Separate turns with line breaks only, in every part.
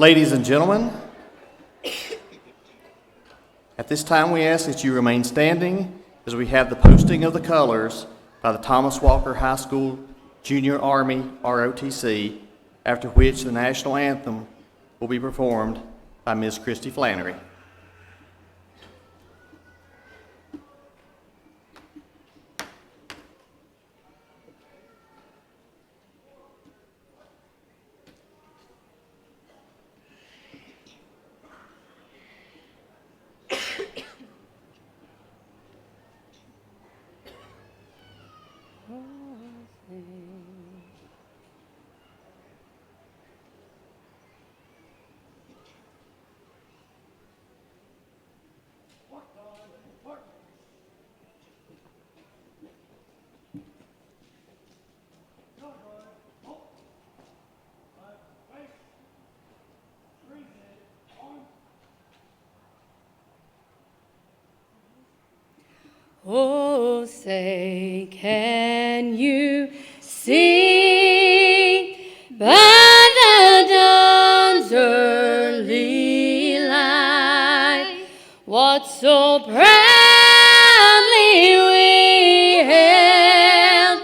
Ladies and gentlemen, at this time we ask that you remain standing as we have the posting of the colors by the Thomas Walker High School Junior Army ROTC, after which the national anthem will be performed by Ms. Christy Flannery.
Oh, say, can you see by the dawn's early light what so proudly we hailed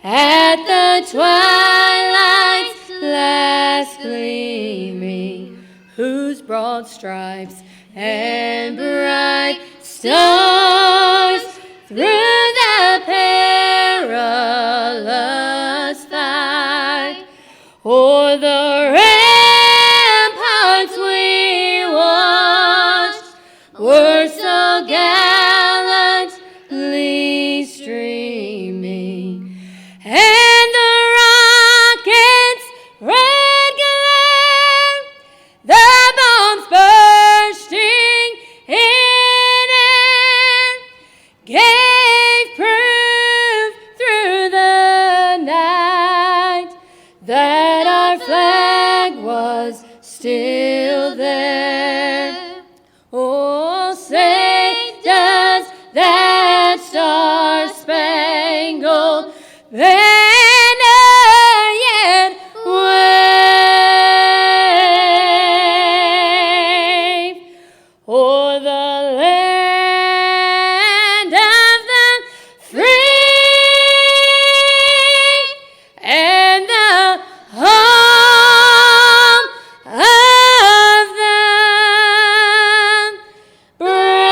at the twilight's last gleaming, whose broad stripes and bright stars through the perilous fight, o'er the ramparts we watched, were so gallantly streaming, and the rockets' red glare, the bombs bursting in air, gave proof through the night that our flag was still there. Oh, say does that star-spangled banner yet wave o'er the land of the free and the home of the brave.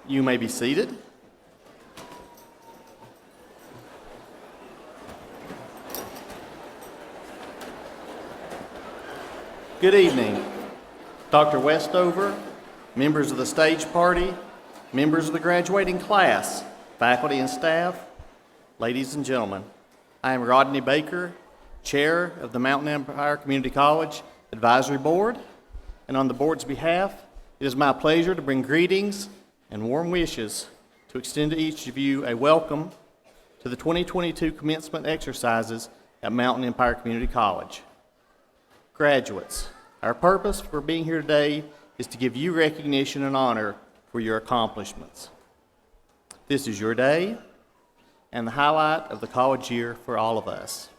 You may be seated. Good evening, Dr. Westover, members of the stage party, members of the graduating class, faculty and staff, ladies and gentlemen. I am Rodney Baker, Chair of the Mountain Empire Community College Advisory Board, and on the board's behalf, it is my pleasure to bring greetings and warm wishes to extend to each of you a welcome to the 2022 commencement exercises at Mountain Empire Community College. Graduates, our purpose for being here today is to give you recognition and honor for your accomplishments. This is your day and the highlight of the college year for all of us.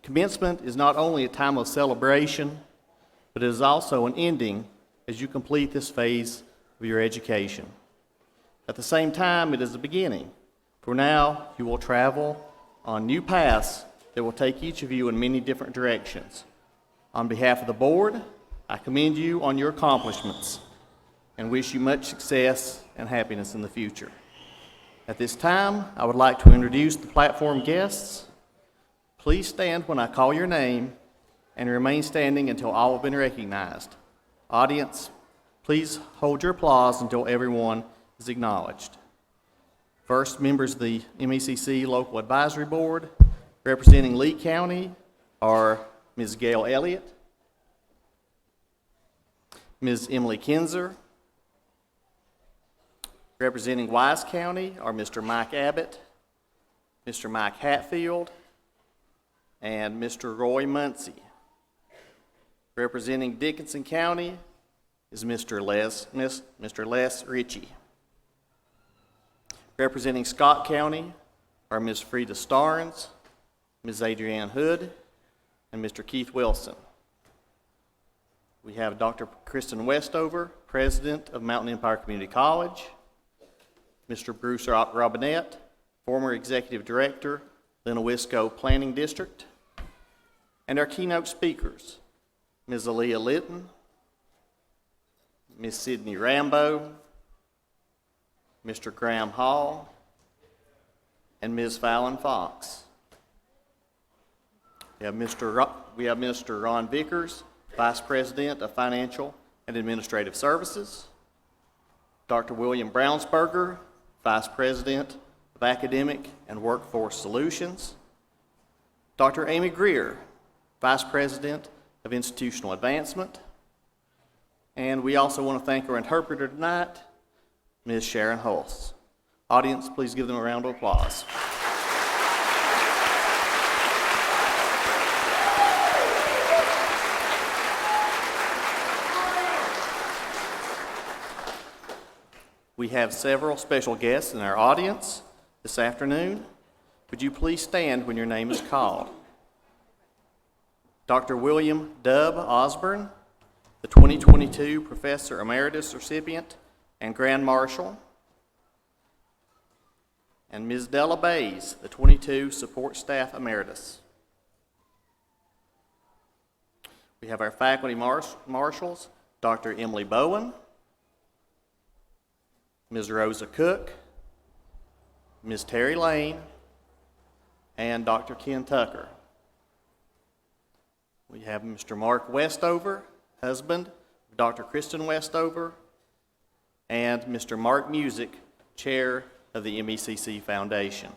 Commencement is not only a time of celebration, but it is also an ending as you complete this phase of your education. At the same time, it is the beginning, for now you will travel on new paths that will take each of you in many different directions. On behalf of the board, I commend you on your accomplishments and wish you much success and happiness in the future. At this time, I would like to introduce the platform guests. Please stand when I call your name and remain standing until all have been recognized. Audience, please hold your applause until everyone is acknowledged. First, members of the MECC Local Advisory Board, representing Lee County, are Ms. Gail Elliott, Ms. Emily Kinzer. Representing Wise County are Mr. Mike Abbott, Mr. Mike Hatfield, and Mr. Roy Muncie. Representing Dickinson County is Mr. Les Ritchie. Representing Scott County are Ms. Frida Starnes, Ms. Adrienne Hood, and Mr. Keith Wilson. We have Dr. Kristen Westover, President of Mountain Empire Community College, Mr. Bruce Robinette, former Executive Director, Lenawisco Planning District, and our keynote speakers, Ms. Aaliyah Litton, Ms. Sydney Rambo, Mr. Graham Hall, and Ms. Fallon Fox. We have Mr. Ron Vickers, Vice President of Financial and Administrative Services, Dr. William Brownsberger, Vice President of Academic and Workforce Solutions, Dr. Amy Greer, Vice President of Institutional Advancement, and we also want to thank our interpreter tonight, Ms. Sharon Hulse. Audience, please give them a round of applause. We have several special guests in our audience this afternoon. Would you please stand when your name is called? Dr. William Dub Osborne, the 2022 Professor Emeritus recipient and Grand Marshal, and Ms. Della Bays, the 22 Support Staff Emeritus. We have our faculty marshals, Dr. Emily Bowen, Ms. Rosa Cook, Ms. Terry Lane, and Dr. Ken Tucker. We have Mr. Mark Westover, husband of Dr. Kristen Westover, and Mr. Mark Music, chair of the MECC Foundation.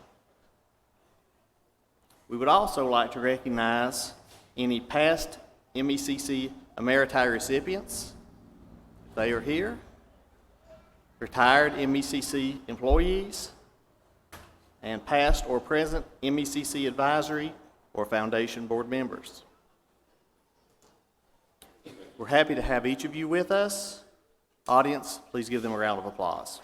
We would also like to recognize any past MECC Emeriti recipients, if they are here, retired MECC employees, and past or present MECC advisory or foundation board members. We're happy to have each of you with us. Audience, please give them a round of applause.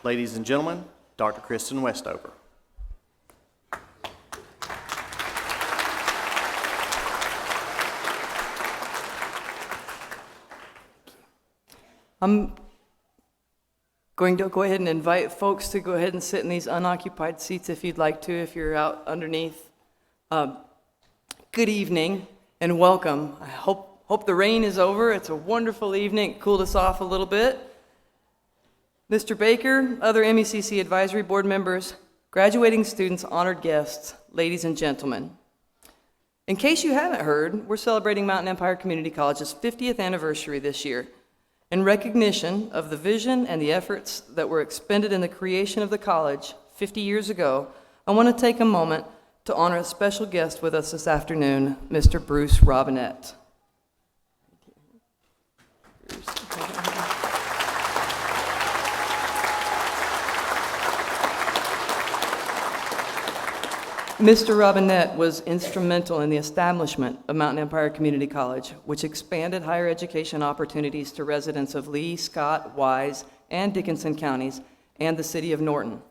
Ladies and gentlemen, Dr. Kristen Westover.
I'm going to go ahead and invite folks to go ahead and sit in these unoccupied seats if you'd like to, if you're out underneath. Good evening and welcome. I hope the rain is over. It's a wonderful evening. It cooled us off a little bit. Mr. Baker, other MECC advisory board members, graduating students, honored guests, ladies and gentlemen. In case you haven't heard, we're celebrating Mountain Empire Community College's 50th anniversary this year. In recognition of the vision and the efforts that were expended in the creation of the college 50 years ago, I want to take a moment to honor a special guest with us this afternoon, Mr. Bruce Robinette. Mr. Robinette was instrumental in the establishment of Mountain Empire Community College, which expanded higher education opportunities to residents of Lee, Scott, Wise, and Dickinson counties, and the city of Norton.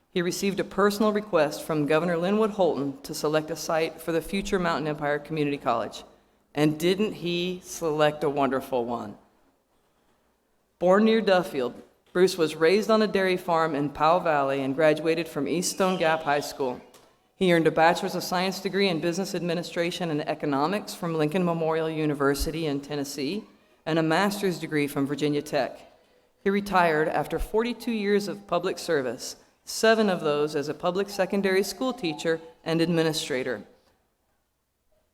He received a personal request from Governor Linwood Holton to select a site for the future Mountain Empire Community College. And didn't he select a wonderful one? Born near Duffield, Bruce was raised on a dairy farm in Powell Valley and graduated from East Stone Gap High School. He earned a Bachelor's of Science degree in Business Administration and Economics from Lincoln Memorial University in Tennessee and a master's degree from Virginia Tech. He retired after 42 years of public service, 7 of those as a public secondary school teacher and administrator.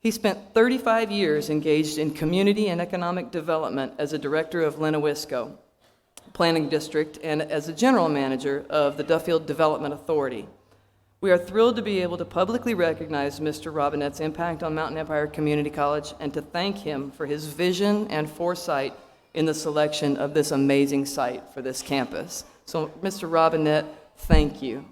He spent 35 years engaged in community and economic development as a director of Lenawisco Planning District and as a general manager of the Duffield Development Authority. We are thrilled to be able to publicly recognize Mr. Robinette's impact on Mountain Empire Community College and to thank him for his vision and foresight in the selection of this amazing site for this campus. So, Mr. Robinette, Thank you.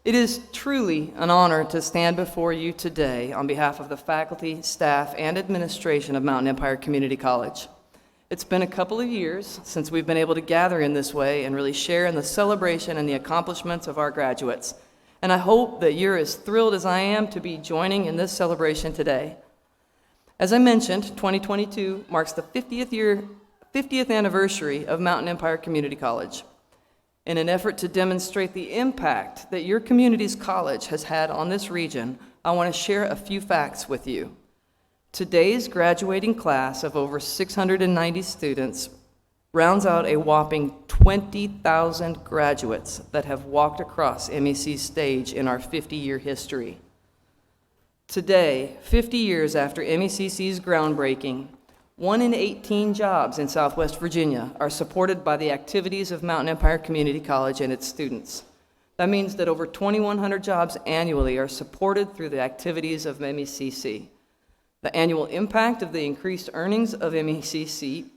It is truly an honor to stand before you today on behalf of the faculty, staff, and administration of Mountain Empire Community College. It's been a couple of years since we've been able to gather in this way and really share in the celebration and the accomplishments of our graduates. And I hope that you're as thrilled as I am to be joining in this celebration today. As I mentioned, 2022 marks the 50th anniversary of Mountain Empire Community College. In an effort to demonstrate the impact that your community's college has had on this region, I want to share a few facts with you. Today's graduating class of over 690 students rounds out a whopping 20,000 graduates that have walked across MECC's stage in our 50-year history. Today, 50 years after MECC's groundbreaking, 1 in 18 jobs in Southwest Virginia are supported by the activities of Mountain Empire Community College and its students. That means that over 2,100 jobs annually are supported through the activities of MECC. The annual impact of the increased earnings of MECC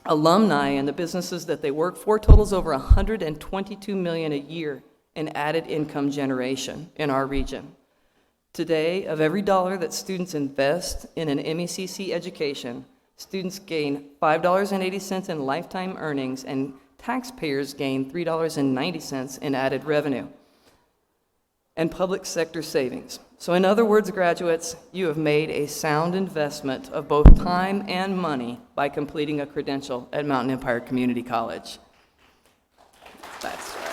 alumni and the businesses that they work for totals over $122 million a year in added income generation in our region. Today, of every dollar that students invest in an MECC education, students gain $5.80 in lifetime earnings, and taxpayers gain $3.90 in added revenue and public sector savings. So in other words, graduates, you have made a sound investment of both time and money by completing a credential at Mountain Empire Community College. That's right.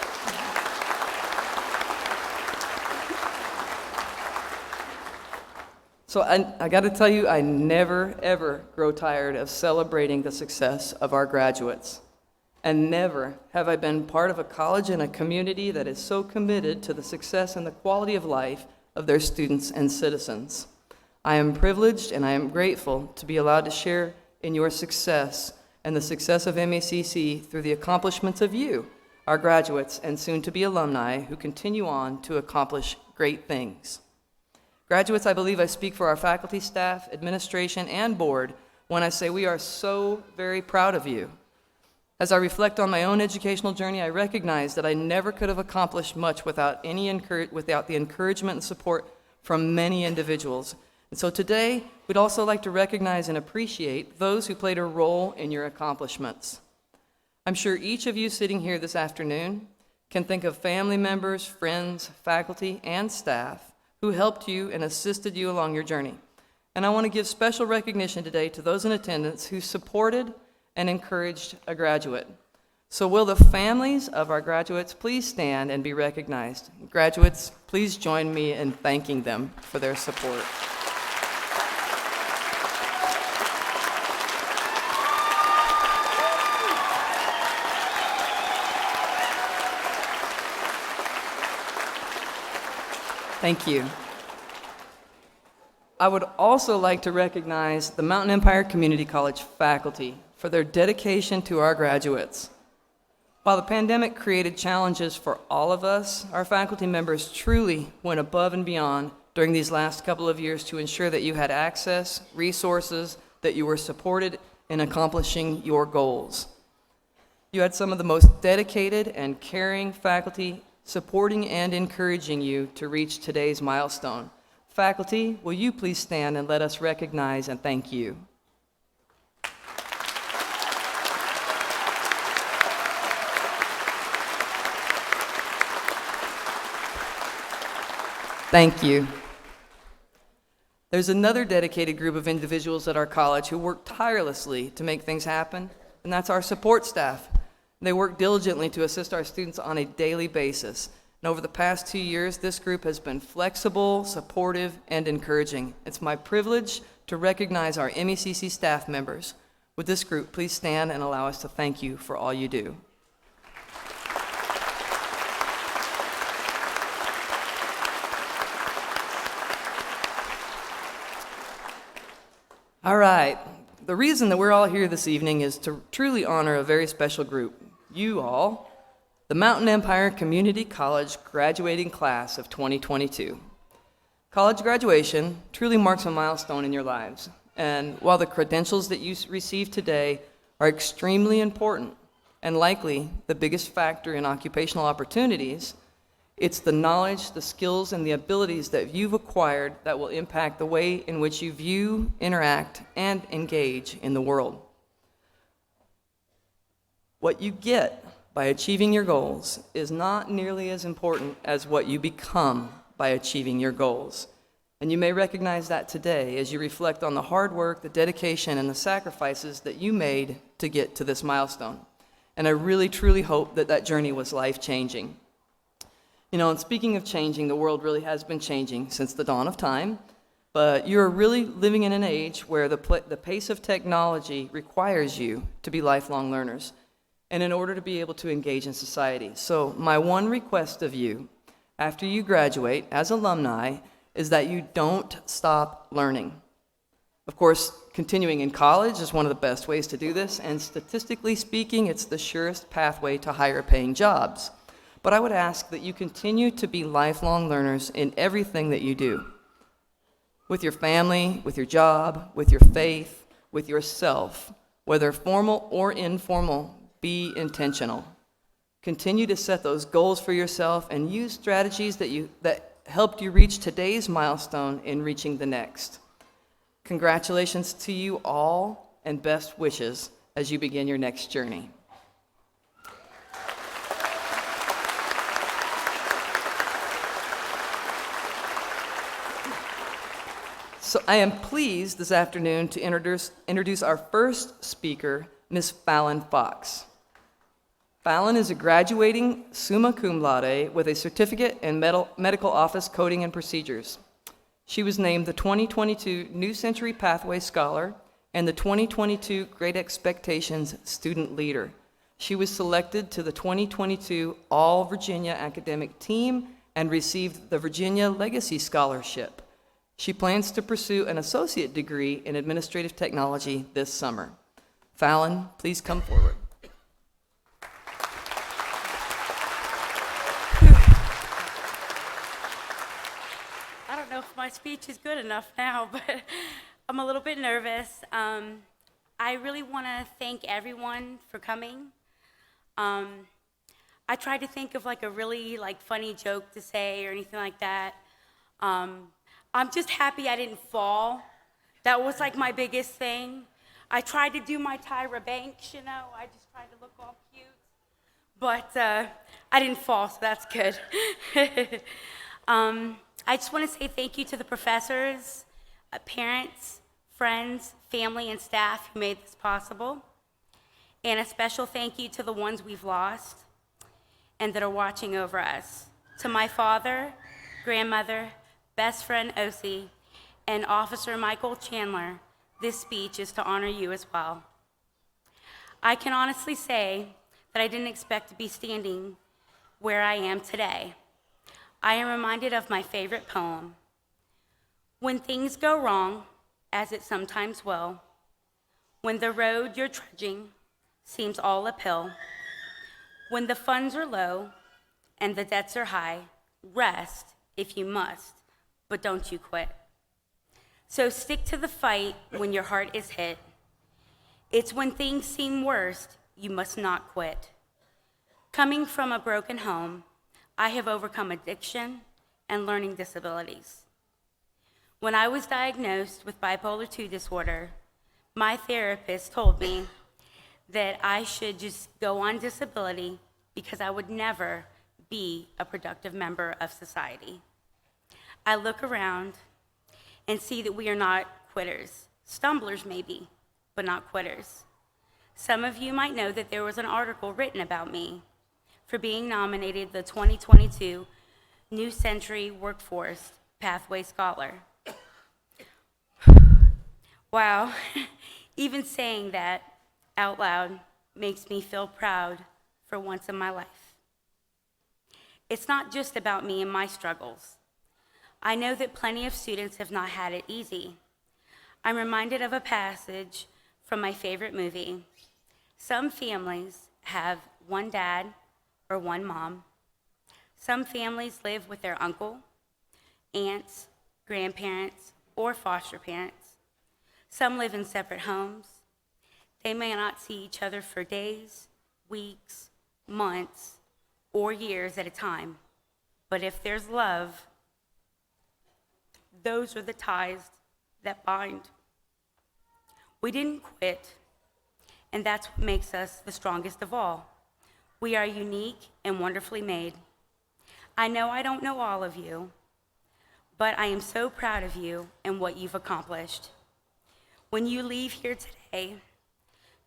So I got to tell you, I never, ever grow tired of celebrating the success of our graduates. And never have I been part of a college and a community that is so committed to the success and the quality of life of their students and citizens. I am privileged and I am grateful to be allowed to share in your success and the success of MECC through the accomplishments of you, our graduates and soon-to-be alumni who continue on to accomplish great things. Graduates, I believe I speak for our faculty, staff, administration, and board when I say we are so very proud of you. As I reflect on my own educational journey, I recognize that I never could have accomplished much without the encouragement and support from many individuals. And so today, we'd also like to recognize and appreciate those who played a role in your accomplishments. I'm sure each of you sitting here this afternoon can think of family members, friends, faculty, and staff who helped you and assisted you along your journey. And I want to give special recognition today to those in attendance who supported and encouraged a graduate. So will the families of our graduates please stand and be recognized? Graduates, please join me in thanking them for their support. Thank you. I would also like to recognize the Mountain Empire Community College faculty for their dedication to our graduates. While the pandemic created challenges for all of us, our faculty members truly went above and beyond during these last couple of years to ensure that you had access, resources, that you were supported in accomplishing your goals. You had some of the most dedicated and caring faculty supporting and encouraging you to reach today's milestone. Faculty, will you please stand and let us recognize and thank you. Thank you. There's another dedicated group of individuals at our college who work tirelessly to make things happen, and that's our support staff. They work diligently to assist our students on a daily basis. And over the past 2 years, this group has been flexible, supportive, and encouraging. It's my privilege to recognize our MECC staff members. Would this group please stand and allow us to thank you for all you do? All right, the reason that we're all here this evening is to truly honor a very special group. You all, the Mountain Empire Community College graduating class of 2022. College graduation truly marks a milestone in your lives, and while the credentials that you receive today are extremely important and likely the biggest factor in occupational opportunities, it's the knowledge, the skills, and the abilities that you've acquired that will impact the way in which you view, interact, and engage in the world. What you get by achieving your goals is not nearly as important as what you become by achieving your goals. And you may recognize that today as you reflect on the hard work, the dedication, and the sacrifices that you made to get to this milestone. And I really, truly hope that that journey was life-changing. You know, and speaking of changing, the world really has been changing since the dawn of time, but you're really living in an age where the pace of technology requires you to be lifelong learners, and in order to be able to engage in society. So my one request of you, after you graduate as alumni, is that you don't stop learning. Of course, continuing in college is one of the best ways to do this, and statistically speaking, it's the surest pathway to higher paying jobs. But I would ask that you continue to be lifelong learners in everything that you do. With your family, with your job, with your faith, with yourself, whether formal or informal, be intentional. Continue to set those goals for yourself and use strategies that helped you reach today's milestone in reaching the next. Congratulations to you all, and best wishes as you begin your next journey. So I am pleased this afternoon to introduce our first speaker, Ms. Fallon Fox. Fallon is a graduating summa cum laude with a certificate in medical office coding and procedures. She was named the 2022 New Century Pathway Scholar and the 2022 Great Expectations Student Leader. She was selected to the 2022 All Virginia Academic Team and received the Virginia Legacy Scholarship. She plans to pursue an associate degree in administrative technology this summer. Fallon, please come forward.
I don't know if my speech is good enough now, but I'm a little bit nervous. I really want to thank everyone for coming. I tried to think of like a really funny joke to say or anything like that. I'm just happy I didn't fall. That was like my biggest thing. I tried to do my Tyra Banks, you know, I just tried to look all cute. But I didn't fall, so that's good. I just want to say thank you to the professors, parents, friends, family, and staff who made this possible. And a special thank you to the ones we've lost and that are watching over us. To my father, grandmother, best friend Osi, and Officer Michael Chandler, this speech is to honor you as well. I can honestly say that I didn't expect to be standing where I am today. I am reminded of my favorite poem. When things go wrong, as it sometimes will, when the road you're trudging seems all uphill, when the funds are low and the debts are high, rest if you must, but don't you quit. So stick to the fight when your heart is hit. It's when things seem worst, you must not quit. Coming from a broken home, I have overcome addiction and learning disabilities. When I was diagnosed with bipolar II disorder, my therapist told me that I should just go on disability because I would never be a productive member of society. I look around and see that we are not quitters. Stumblers maybe, but not quitters. Some of you might know that there was an article written about me for being nominated the 2022 New Century Workforce Pathway Scholar. Wow, even saying that out loud makes me feel proud for once in my life. It's not just about me and my struggles. I know that plenty of students have not had it easy. I'm reminded of a passage from my favorite movie. Some families have one dad or one mom. Some families live with their uncle, aunts, grandparents, or foster parents. Some live in separate homes. They may not see each other for days, weeks, months, or years at a time. But if there's love, those are the ties that bind. We didn't quit, and that's what makes us the strongest of all. We are unique and wonderfully made. I know I don't know all of you, but I am so proud of you and what you've accomplished. When you leave here today,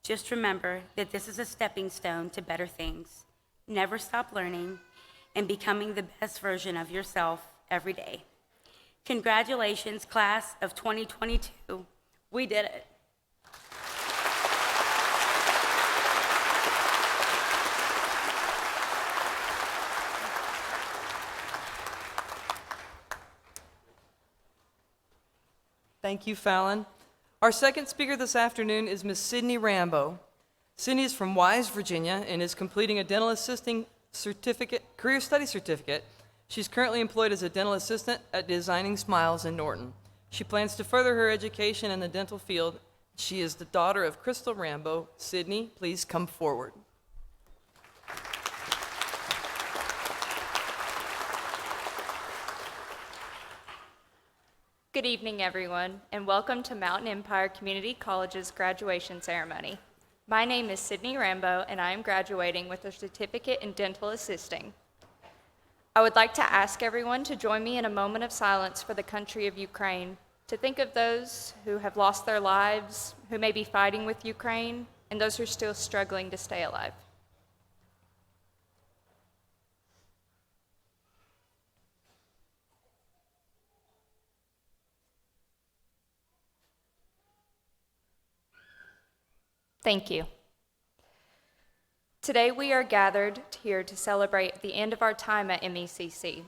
just remember that this is a stepping stone to better things. Never stop learning and becoming the best version of yourself every day. Congratulations, class of 2022. We did it.
Thank you, Fallon. Our second speaker this afternoon is Ms. Sydney Rambo. Sydney is from Wise, Virginia, and is completing a dental assisting career study certificate. She's currently employed as a dental assistant at Designing Smiles in Norton. She plans to further her education in the dental field. She is the daughter of Crystal Rambo. Sydney, please come forward.
Good evening, everyone, and welcome to Mountain Empire Community College's graduation ceremony. My name is Sydney Rambo, and I am graduating with a certificate in dental assisting. I would like to ask everyone to join me in a moment of silence for the country of Ukraine, to think of those who have lost their lives, who may be fighting with Ukraine, and those who are still struggling to stay alive. Thank you. Today we are gathered here to celebrate the end of our time at MECC.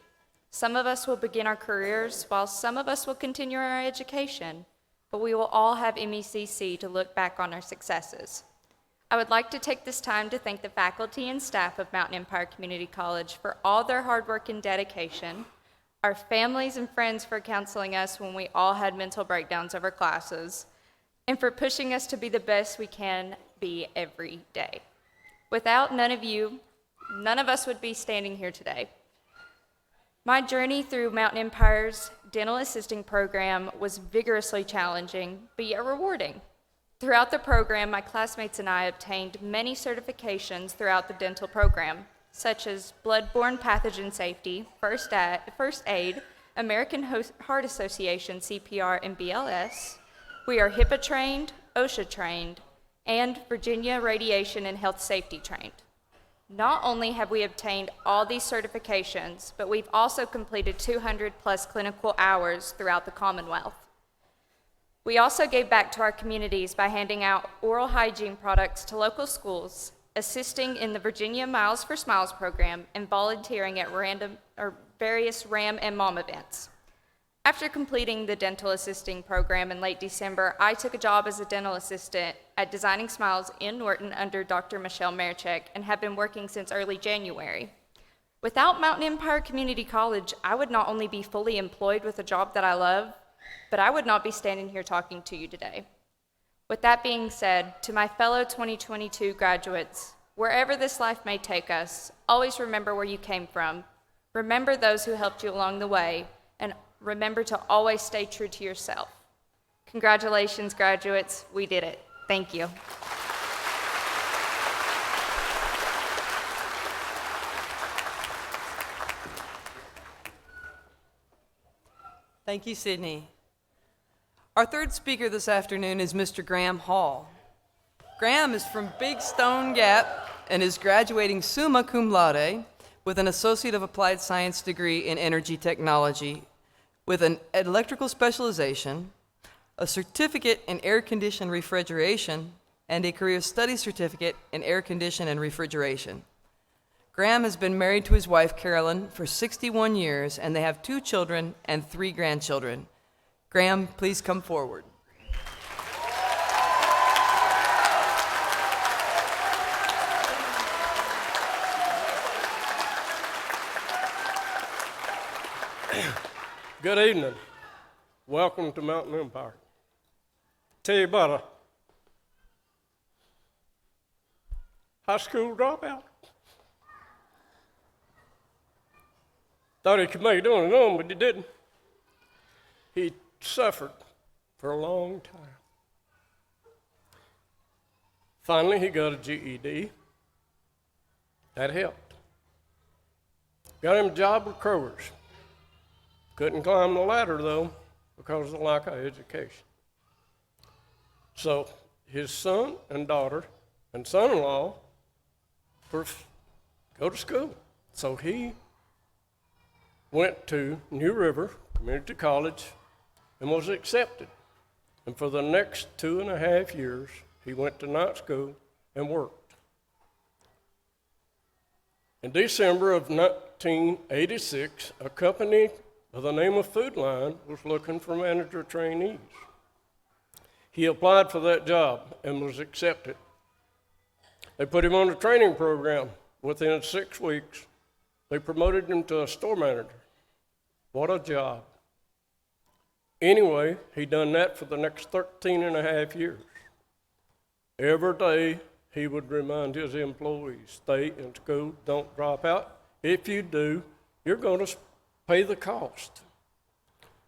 Some of us will begin our careers, while some of us will continue our education, but we will all have MECC to look back on our successes. I would like to take this time to thank the faculty and staff of Mountain Empire Community College for all their hard work and dedication, our families and friends for counseling us when we all had mental breakdowns over classes, and for pushing us to be the best we can be every day. Without none of you, none of us would be standing here today. My journey through Mountain Empire's dental assisting program was vigorously challenging, but yet rewarding. Throughout the program, my classmates and I obtained many certifications throughout the dental program, such as bloodborne pathogen safety, first aid, American Heart Association CPR and BLS. We are HIPAA trained, OSHA trained, and Virginia Radiation and Health Safety trained. Not only have we obtained all these certifications, but we've also completed 200 plus clinical hours throughout the Commonwealth. We also gave back to our communities by handing out oral hygiene products to local schools, assisting in the Virginia Miles for Smiles program, and volunteering at various RAM and MOM events. After completing the dental assisting program in late December, I took a job as a dental assistant at Designing Smiles in Norton under Dr. Michelle Merchek and have been working since early January. Without Mountain Empire Community College, I would not only be fully employed with a job that I love, but I would not be standing here talking to you today. With that being said, to my fellow 2022 graduates, wherever this life may take us, always remember where you came from, remember those who helped you along the way, and remember to always stay true to yourself. Congratulations, graduates. We did it. Thank you.
Thank you, Sydney. Our third speaker this afternoon is Mr. Graham Hall. Graham is from Big Stone Gap and is graduating summa cum laude with an Associate of Applied Science degree in Energy Technology, with an electrical specialization, a certificate in air conditioned refrigeration, and a career study certificate in air conditioning and refrigeration. Graham has been married to his wife, Carolyn, for 61 years, and they have 2 children and 3 grandchildren. Graham, please come forward.
Good evening. welcome to Mountain Empire. Tell you about a high school dropout. Thought he could make it on his own, but he didn't. He suffered for a long time. Finally, he got a GED. That helped. Got him a job with Kroger's. Couldn't climb the ladder, though, because of the lack of education. So his son and daughter and son-in-law go to school. So he went to New River Community College and was accepted. And for the next 2.5 years, he went to night school and worked. In December of 1986, a company by the name of Food Line was looking for manager trainees. He applied for that job and was accepted. They put him on a training program. Within 6 weeks, they promoted him to a store manager. What a job. Anyway, he done that for the next 13.5 years. Every day, he would remind his employees, stay in school, don't drop out. If you do, you're going to pay the cost.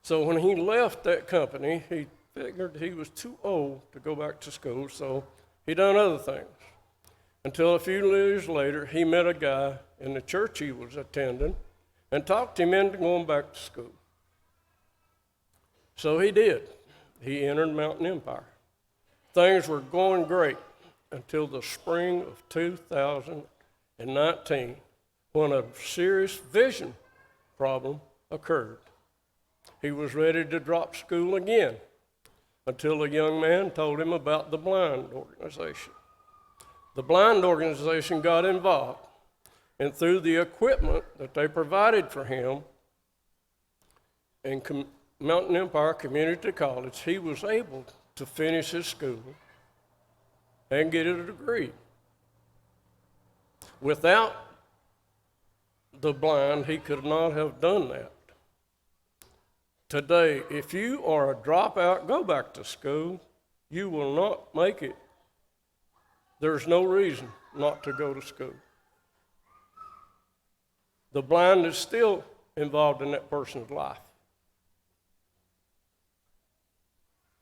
So when he left that company, he figured he was too old to go back to school, so he done other things. Until a few years later, he met a guy in the church he was attending and talked him into going back to school. So he did. He entered Mountain Empire. Things were going great until the spring of 2019, when a serious vision problem occurred. He was ready to drop school again until a young man told him about the blind organization. The blind organization got involved, and through the equipment that they provided for him in Mountain Empire Community College, he was able to finish his school and get a degree. Without the blind, he could not have done that. Today, if you are a dropout, go back to school. You will not make it. There's no reason not to go to school. The blind is still involved in that person's life.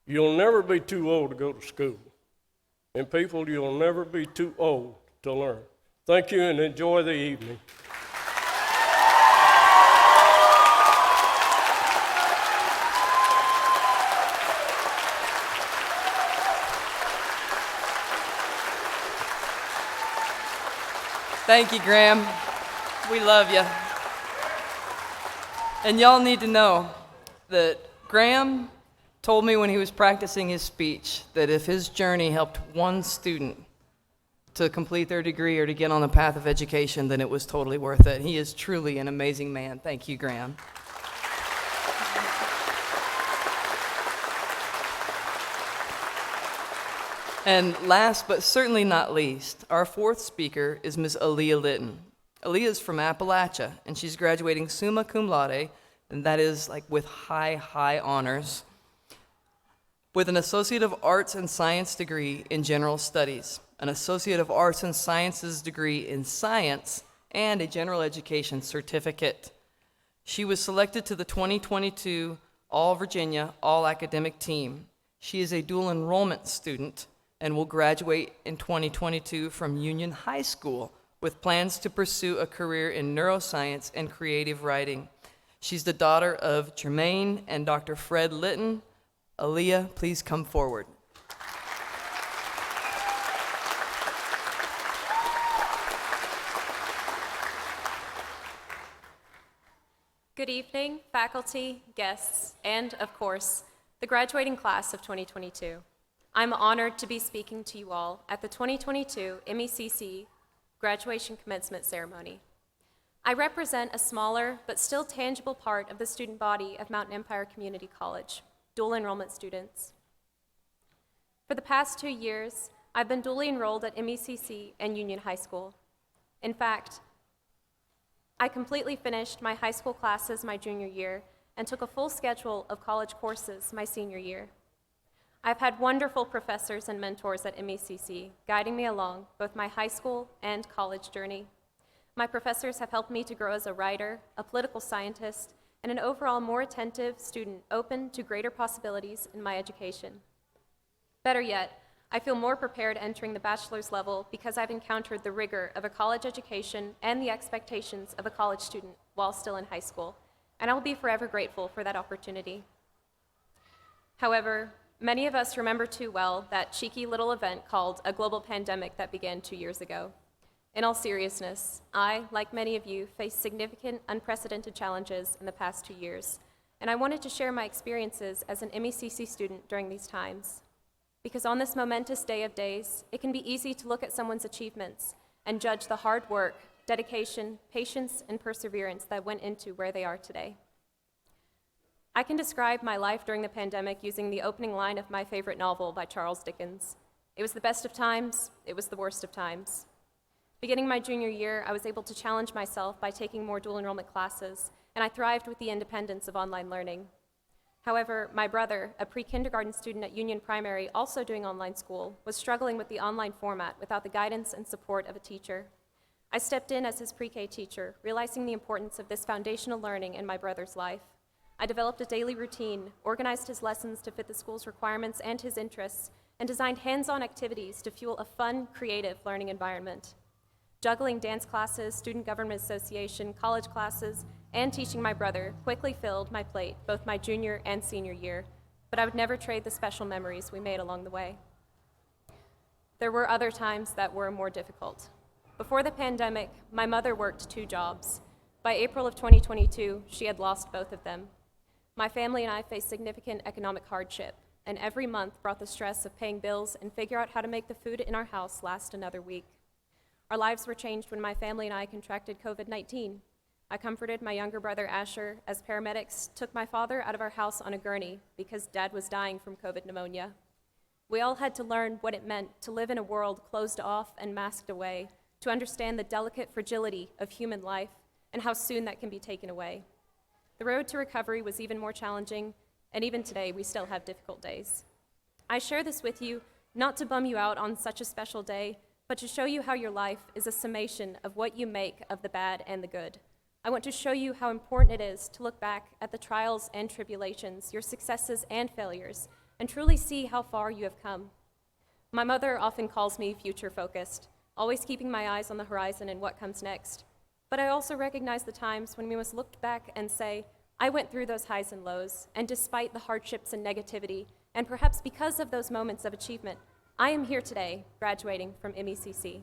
You'll never be too old to go to school. And people, you'll never be too old to learn. Thank you and enjoy the evening.
Thank you, Graham. We love you. And y'all need to know that Graham told me when he was practicing his speech that if his journey helped one student to complete their degree or to get on the path of education, then it was totally worth it. He is truly an amazing man. Thank you, Graham. And last but certainly not least, our fourth speaker is Ms. Aaliyah Litton. Aaliyah is from Appalachia, and she's graduating summa cum laude, and that is like with high honors, with an Associate of Arts and Science degree in General Studies, an Associate of Arts and Sciences degree in Science, and a General Education certificate. She was selected to the 2022 All-Virginia All-Academic Team. She is a dual enrollment student and will graduate in 2022 from Union High School with plans to pursue a career in neuroscience and creative writing. She's the daughter of Jermaine and Dr. Fred Litton. Aaliyah, please come forward.
Good evening, faculty, guests, and of course, the graduating class of 2022. I'm honored to be speaking to you all at the 2022 MECC Graduation Commencement Ceremony. I represent a smaller but still tangible part of the student body of Mountain Empire Community College, dual enrollment students. For the past 2 years, I've been dually enrolled at MECC and Union High School. In fact, I completely finished my high school classes my junior year and took a full schedule of college courses my senior year. I've had wonderful professors and mentors at MECC, guiding me along both my high school and college journey. My professors have helped me to grow as a writer, a political scientist, and an overall more attentive student open to greater possibilities in my education. Better yet, I feel more prepared entering the bachelor's level because I've encountered the rigor of a college education and the expectations of a college student while still in high school, and I will be forever grateful for that opportunity. However, many of us remember too well that cheeky little event called a global pandemic that began 2 years ago. In all seriousness, I, like many of you, faced significant, unprecedented challenges in the past 2 years, and I wanted to share my experiences as an MECC student during these times. Because on this momentous day of days, it can be easy to look at someone's achievements and judge the hard work, dedication, patience, and perseverance that went into where they are today. I can describe my life during the pandemic using the opening line of my favorite novel by Charles Dickens. It was the best of times, it was the worst of times. Beginning my junior year, I was able to challenge myself by taking more dual enrollment classes, and I thrived with the independence of online learning. However, my brother, a pre-kindergarten student at Union Primary, also doing online school, was struggling with the online format without the guidance and support of a teacher. I stepped in as his pre-K teacher, realizing the importance of this foundational learning in my brother's life. I developed a daily routine, organized his lessons to fit the school's requirements and his interests, and designed hands-on activities to fuel a fun, creative learning environment. Juggling dance classes, student government association, college classes, and teaching my brother quickly filled my plate both my junior and senior year, but I would never trade the special memories we made along the way. There were other times that were more difficult. Before the pandemic, my mother worked 2 jobs. By April of 2022, she had lost both of them. My family and I faced significant economic hardship, and every month brought the stress of paying bills and figure out how to make the food in our house last another week. Our lives were changed when my family and I contracted COVID-19. I comforted my younger brother Asher as paramedics took my father out of our house on a gurney because Dad was dying from COVID pneumonia. We all had to learn what it meant to live in a world closed off and masked away, to understand the delicate fragility of human life and how soon that can be taken away. The road to recovery was even more challenging, and even today we still have difficult days. I share this with you not to bum you out on such a special day, but to show you how your life is a summation of what you make of the bad and the good. I want to show you how important it is to look back at the trials and tribulations, your successes and failures, and truly see how far you have come. My mother often calls me future-focused, always keeping my eyes on the horizon and what comes next. But I also recognize the times when we must look back and say, I went through those highs and lows, and despite the hardships and negativity, and perhaps because of those moments of achievement, I am here today, graduating from MECC.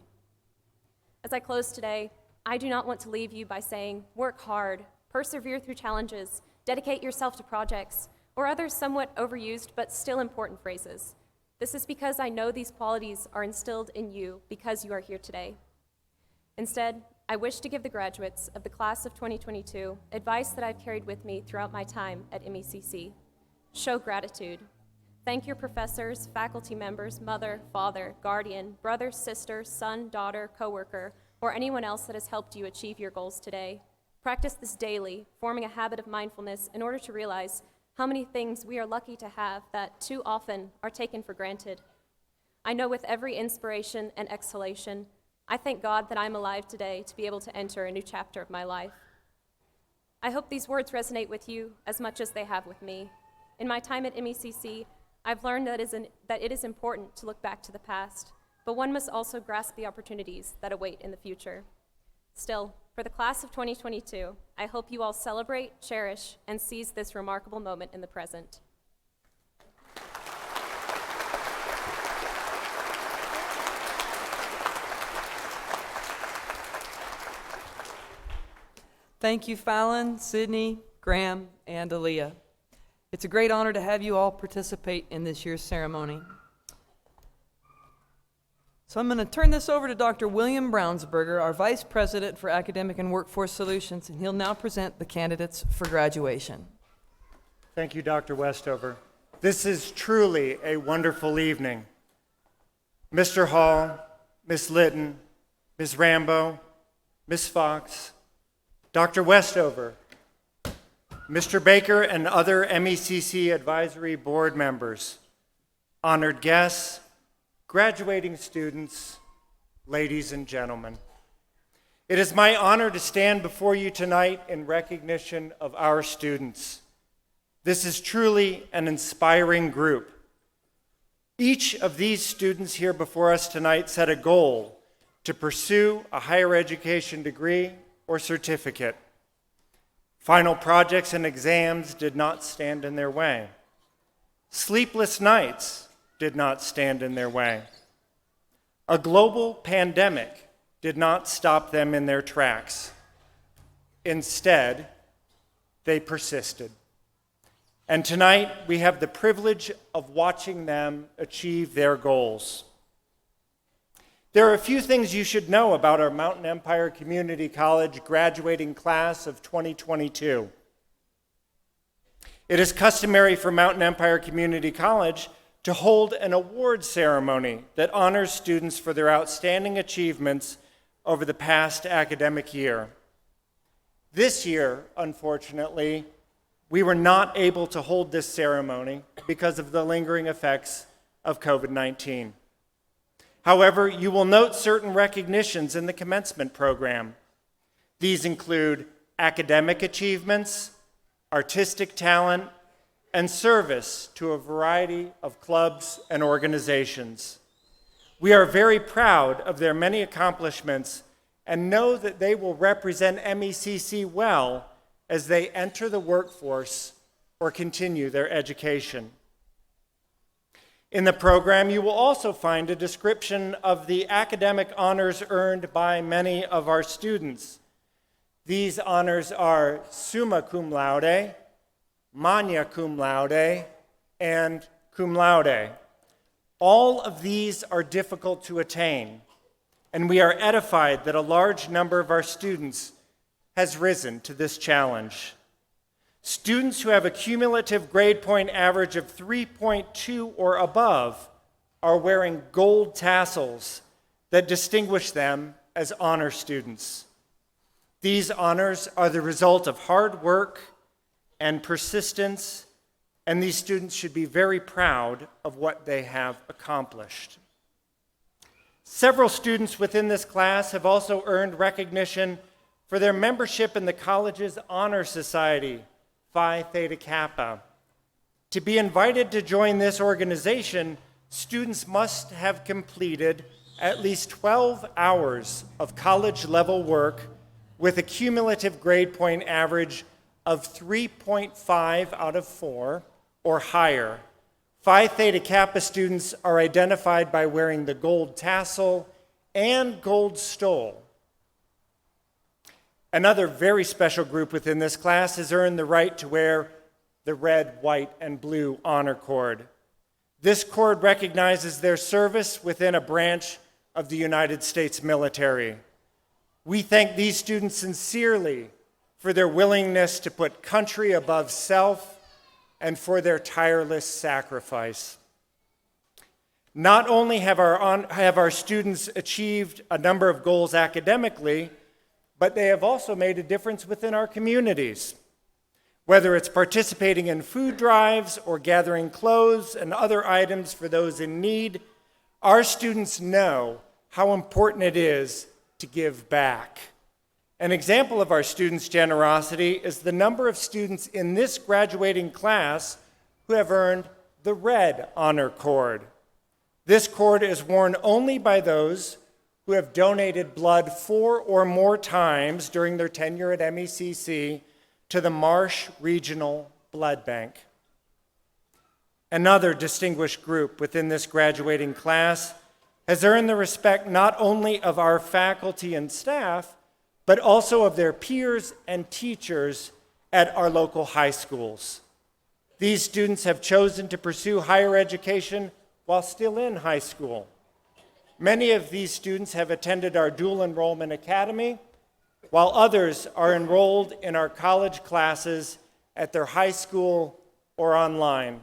As I close today, I do not want to leave you by saying, work hard, persevere through challenges, dedicate yourself to projects, or other somewhat overused but still important phrases. This is because I know these qualities are instilled in you because you are here today. Instead, I wish to give the graduates of the class of 2022 advice that I've carried with me throughout my time at MECC. Show gratitude. Thank your professors, faculty members, mother, father, guardian, brother, sister, son, daughter, coworker, or anyone else that has helped you achieve your goals today. Practice this daily, forming a habit of mindfulness in order to realize how many things we are lucky to have that too often are taken for granted. I know with every inspiration and exhalation, I thank God that I'm alive today to be able to enter a new chapter of my life. I hope these words resonate with you as much as they have with me. In my time at MECC, I've learned that it is important to look back to the past, but one must also grasp the opportunities that await in the future. Still, for the class of 2022, I hope you all celebrate, cherish, and seize this remarkable moment in the present.
Thank you, Fallon, Sydney, Graham, and Aaliyah. It's a great honor to have you all participate in this year's ceremony. So I'm going to turn this over to Dr. William Brownsberger, our Vice President for Academic and Workforce Solutions, and he'll now present the candidates for graduation.
Thank you, Dr. Westover. This is truly a wonderful evening. Mr. Hall, Ms. Litton, Ms. Rambo, Ms. Fox, Dr. Westover, Mr. Baker and other MECC Advisory Board members, honored guests, graduating students, ladies and gentlemen. It is my honor to stand before you tonight in recognition of our students. This is truly an inspiring group. Each of these students here before us tonight set a goal to pursue a higher education degree or certificate. Final projects and exams did not stand in their way. Sleepless nights did not stand in their way. A global pandemic did not stop them in their tracks. Instead, they persisted. And tonight, we have the privilege of watching them achieve their goals. There are a few things you should know about our Mountain Empire Community College graduating class of 2022. It is customary for Mountain Empire Community College to hold an award ceremony that honors students for their outstanding achievements over the past academic year. This year, unfortunately, we were not able to hold this ceremony because of the lingering effects of COVID-19. However, you will note certain recognitions in the commencement program. These include academic achievements, artistic talent, and service to a variety of clubs and organizations. We are very proud of their many accomplishments and know that they will represent MECC well as they enter the workforce or continue their education. In the program, you will also find a description of the academic honors earned by many of our students. These honors are summa cum laude, magna cum laude, and cum laude. All of these are difficult to attain, and we are edified that a large number of our students has risen to this challenge. Students who have a cumulative grade point average of 3.2 or above are wearing gold tassels that distinguish them as honor students. These honors are the result of hard work and persistence, and these students should be very proud of what they have accomplished. Several students within this class have also earned recognition for their membership in the college's Honor Society, Phi Theta Kappa. To be invited to join this organization, students must have completed at least 12 hours of college-level work with a cumulative grade point average of 3.5 out of 4 or higher. Phi Theta Kappa students are identified by wearing the gold tassel and gold stole. Another very special group within this class has earned the right to wear the red, white, and blue honor cord. This cord recognizes their service within a branch of the United States military. We thank these students sincerely for their willingness to put country above self and for their tireless sacrifice. Not only have our students achieved a number of goals academically, but they have also made a difference within our communities. Whether it's participating in food drives or gathering clothes and other items for those in need, our students know how important it is to give back. An example of our students' generosity is the number of students in this graduating class who have earned the red honor cord. This cord is worn only by those who have donated blood 4 or more times during their tenure at MECC to the Marsh Regional Blood Bank. Another distinguished group within this graduating class has earned the respect not only of our faculty and staff, but also of their peers and teachers at our local high schools. These students have chosen to pursue higher education while still in high school. Many of these students have attended our dual enrollment academy, while others are enrolled in our college classes at their high school or online.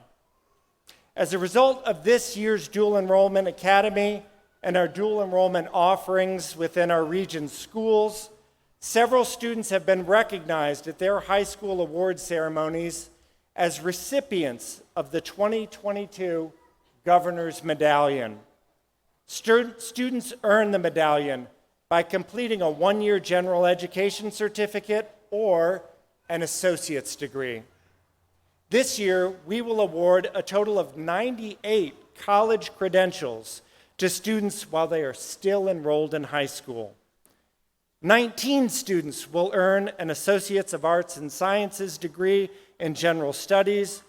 As a result of this year's dual enrollment academy and our dual enrollment offerings within our region's schools, Several students have been recognized at their high school award ceremonies as recipients of the 2022 Governor's Medallion. Students earn the medallion by completing a one-year general education certificate or an associate's degree. This year, we will award a total of 98 college credentials to students while they are still enrolled in high school. 19 students will earn an Associates of Arts and Sciences degree in General Studies,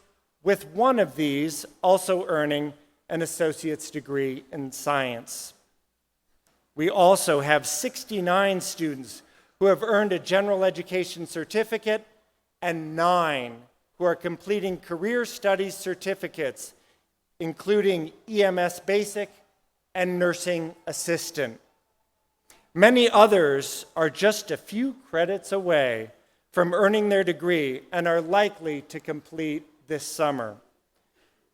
with one of these also earning an associate's degree in science. We also have 69 students who have earned a general education certificate and 9 who are completing career studies certificates, including EMS Basic and Nursing Assistant. Many others are just a few credits away from earning their degree and are likely to complete this summer.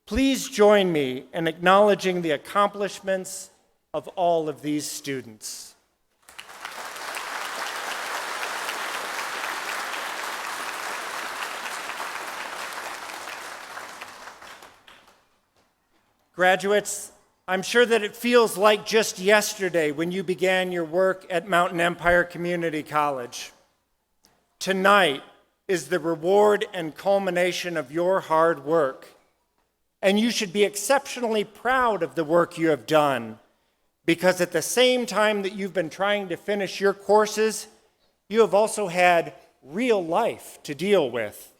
Please join me in acknowledging the accomplishments of all of these students. Graduates, I'm sure that it feels like just yesterday when you began your work at Mountain Empire Community College. Tonight is the reward and culmination of your hard work, and you should be exceptionally proud of the work you have done, because at the same time that you've been trying to finish your courses, you have also had real life to deal with.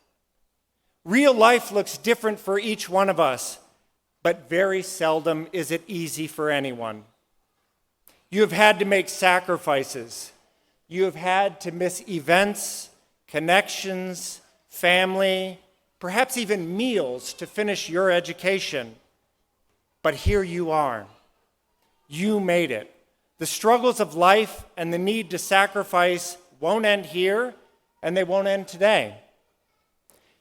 Real life looks different for each one of us, but very seldom is it easy for anyone. You have had to make sacrifices. You have had to miss events, connections, family, perhaps even meals to finish your education. But here you are. You made it. The struggles of life and the need to sacrifice won't end here, and they won't end today.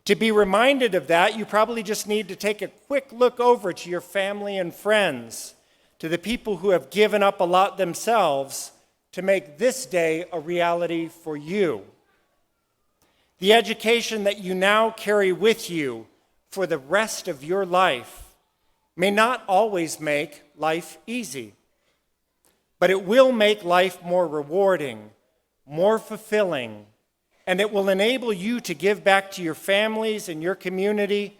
To be reminded of that, you probably just need to take a quick look over to your family and friends, to the people who have given up a lot themselves to make this day a reality for you. The education that you now carry with you for the rest of your life may not always make life easy, but it will make life more rewarding, more fulfilling, and it will enable you to give back to your families and your community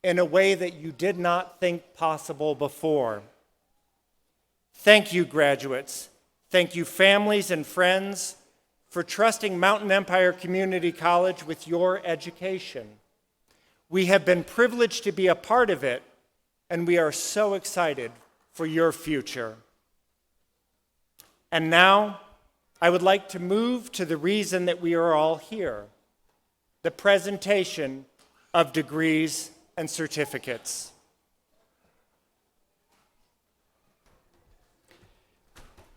in a way that you did not think possible before. Thank you, graduates. Thank you, families and friends, for trusting Mountain Empire Community College with your education. We have been privileged to be a part of it, and we are so excited for your future. And now, I would like to move to the reason that we are all here, the presentation of degrees and certificates.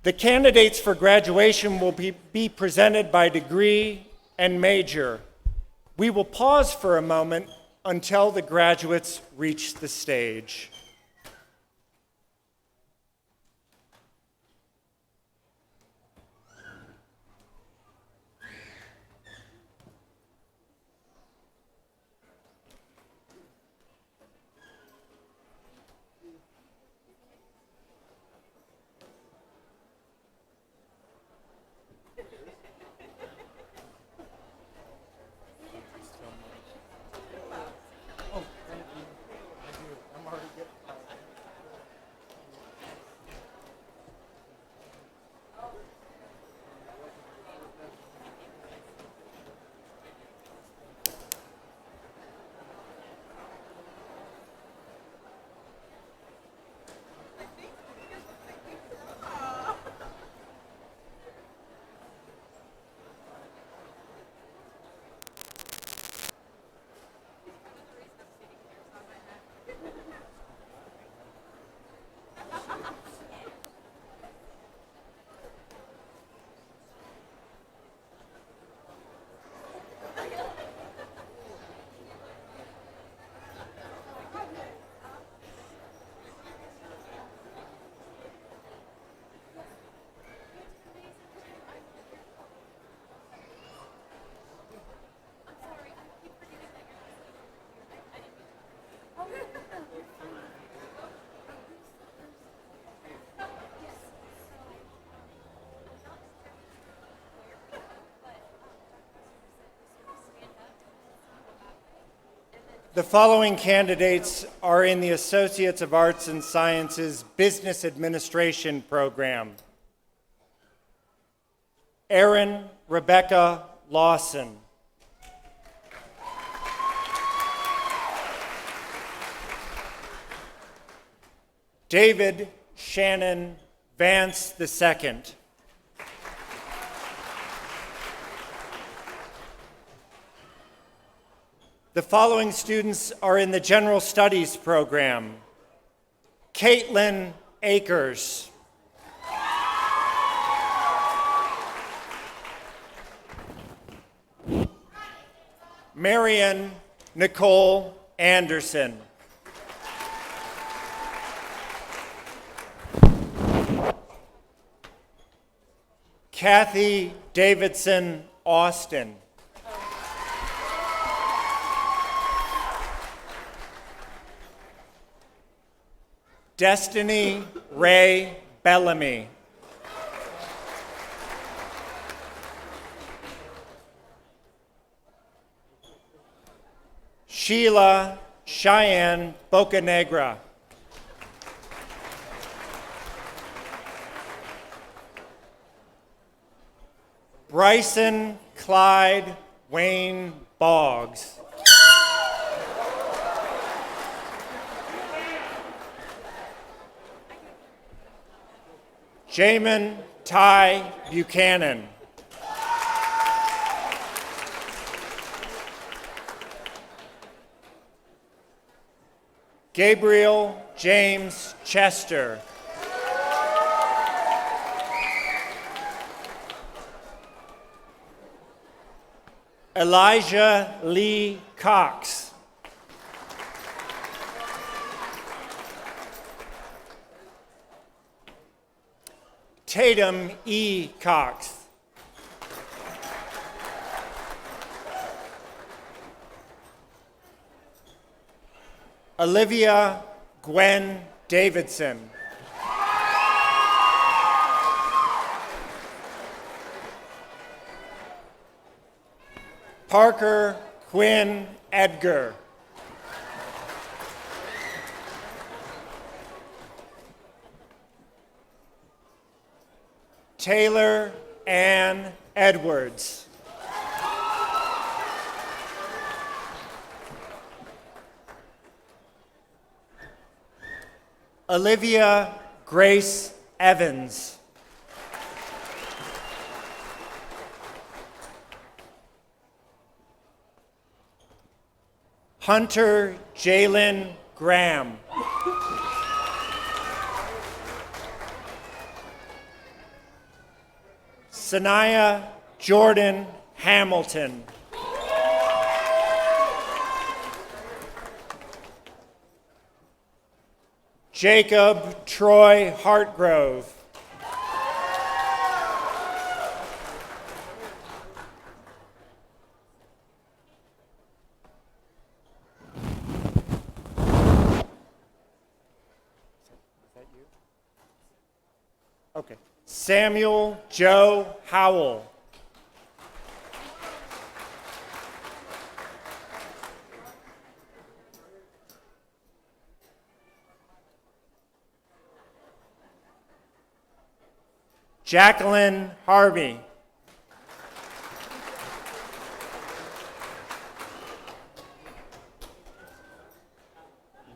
The candidates for graduation will be presented by degree and major. We will pause for a moment until the graduates reach the stage. Oh, thank you. I do. I'm already getting The following candidates are in the Associates of Arts and Sciences Business Administration program. Erin Rebecca Lawson. David Shannon Vance II. The following students are in the General Studies program. Caitlin Akers. Marion Nicole Anderson. Kathy Davidson Austin. Destiny Ray Bellamy. Sheila Cheyenne Bocanegra. Bryson Clyde Wayne Boggs. Jamin Ty Buchanan. Gabriel James Chester. Elijah Lee Cox. Tatum E. Cox. Olivia Gwen Davidson. Parker Quinn Edgar. Taylor Ann Edwards. Olivia Grace Evans. Hunter Jalen Graham. Sanaya Jordan Hamilton. Jacob Troy Hartgrove. Okay. Samuel Joe Howell. Jacqueline Harvey.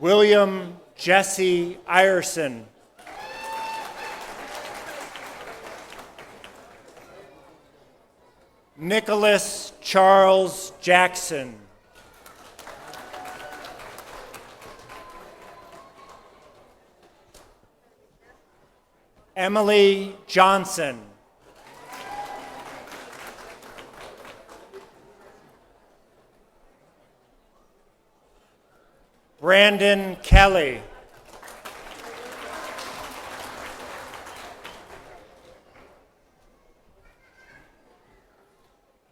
William Jesse Ierson. Nicholas Charles Jackson. Emily Johnson. Brandon Kelly.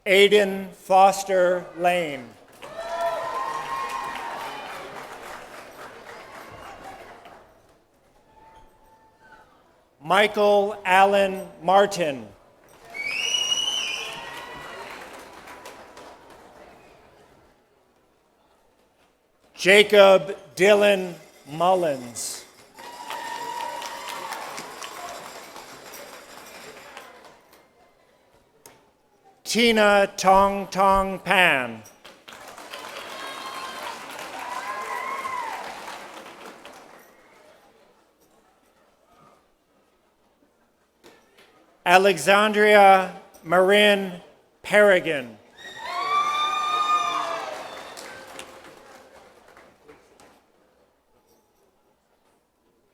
Aiden Foster Lane. Michael Allen Martin. Jacob Dylan Mullins. Tina Tong Tong Pan. Alexandria Marin Perrigan.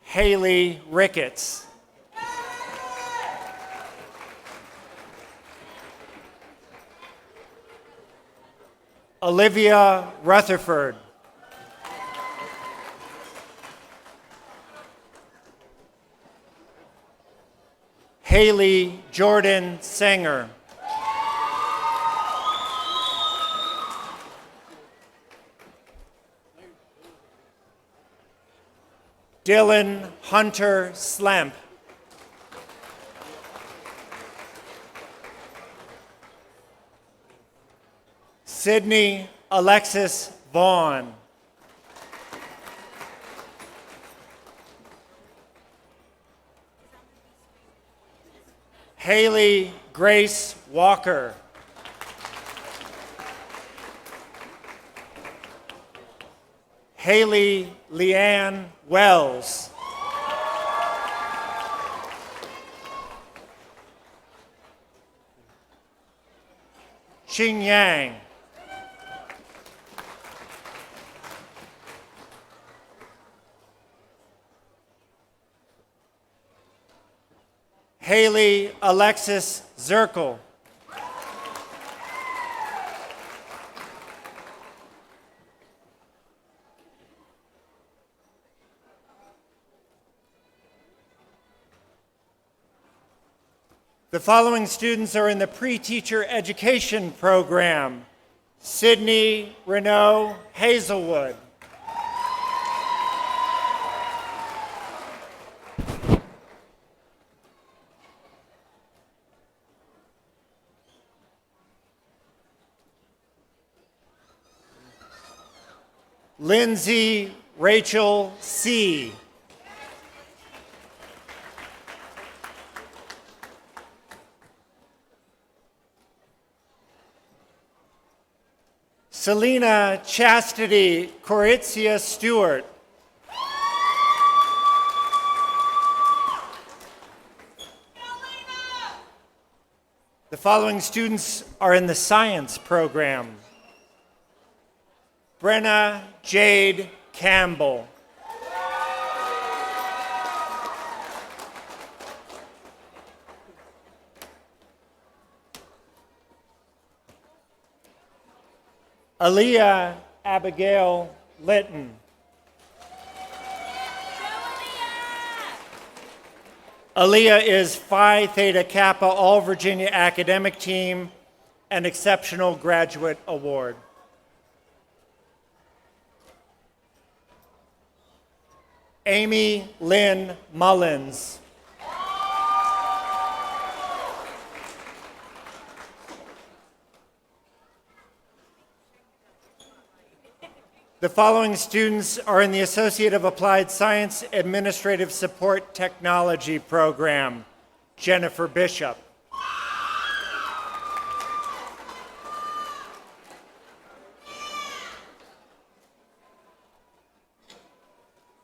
Haley Ricketts. Olivia Rutherford. Haley Jordan Sanger. Dylan Hunter Slamp. Sydney Alexis Vaughn. Haley Grace Walker. Haley Leanne Wells. Xing Yang. Haley Alexis Zirkel. The following students are in the pre-teacher education program: Sydney Renaud Hazelwood. Lindsay Rachel C. Selena Chastity Coritzia Stewart. The following students are in the science program: Brenna Jade Campbell. Aaliyah Abigail Litton. Aaliyah is Phi Theta Kappa All Virginia Academic Team and Exceptional Graduate Award. Amy Lynn Mullins. The following students are in the Associate of Applied Science Administrative Support Technology program: Jennifer Bishop.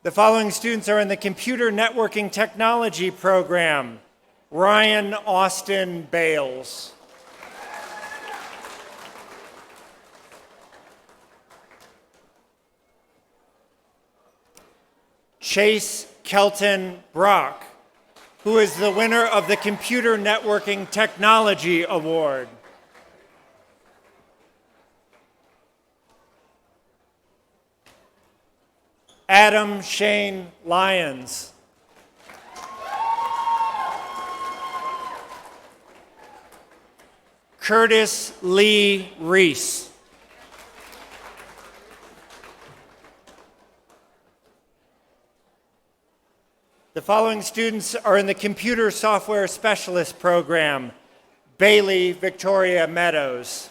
The following students are in the Computer Networking Technology program: Ryan Austin Bales. Chase Kelton Brock, who is the winner of the Computer Networking Technology Award. Adam Shane Lyons. Curtis Lee Reese. The following students are in the Computer Software Specialist program: Bailey Victoria Meadows.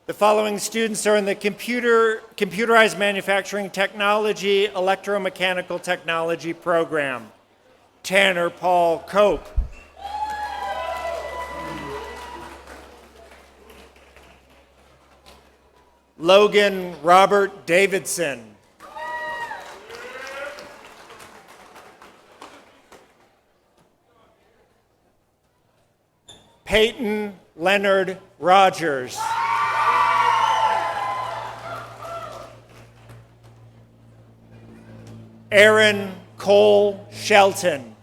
The following students are in the computerized manufacturing technology, electromechanical technology program. Tanner Paul Cope. Logan Robert Davidson. Peyton Leonard Rogers. Aaron Cole Shelton.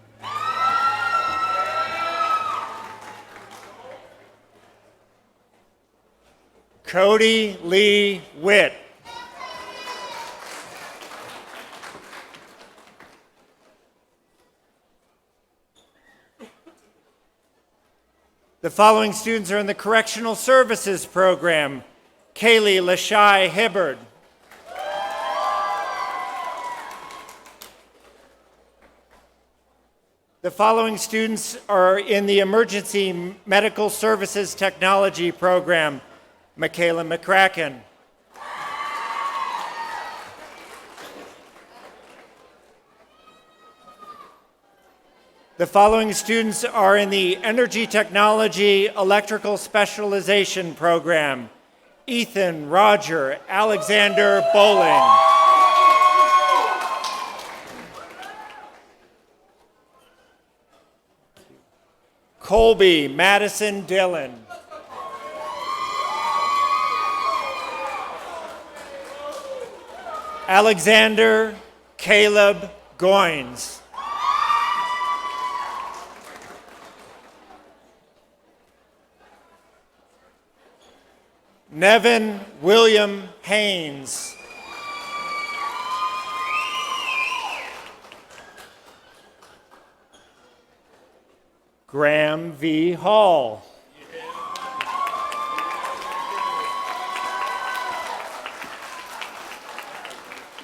Cody Lee Witt. The following students are in the Correctional Services Program. Kaylee Lashai Hibbard. The following students are in the Emergency Medical Services Technology Program. Michaela McCracken. The following students are in the Energy Technology Electrical Specialization Program. Ethan Roger Alexander Bowling. Colby Madison Dillon. Alexander Caleb Goins. Nevin William Haynes. Graham V. Hall.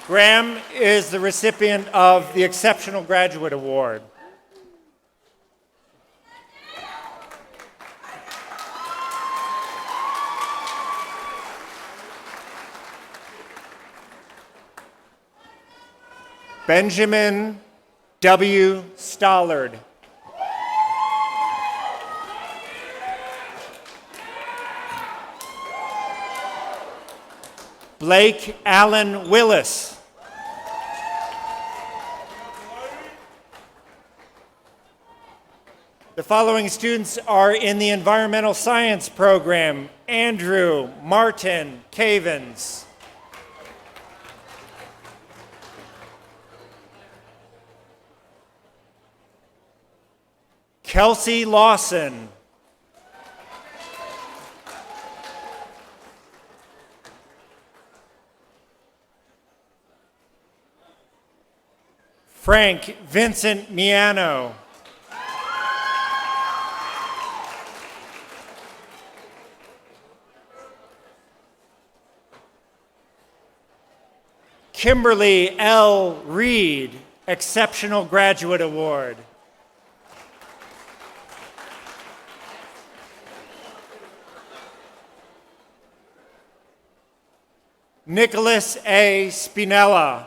Graham is the recipient of the Exceptional Graduate Award. Benjamin W. Stollard. Blake Allen Willis. The following students are in the Environmental Science Program. Andrew Martin Cavens. Kelsey Lawson. Frank Vincent Miano. Kimberly L. Reed, Exceptional Graduate Award. Nicholas A. Spinella.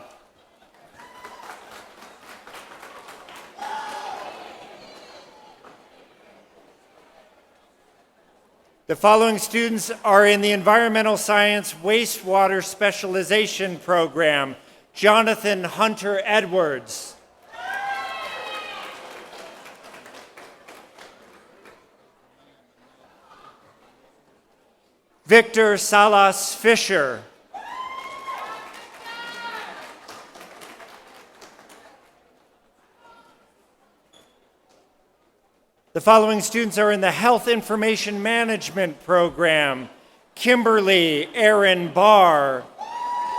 The following students are in the Environmental Science Wastewater Specialization Program. Jonathan Hunter Edwards. Victor Salas Fisher. The following students are in the Health Information Management Program. Kimberly Erin Barr,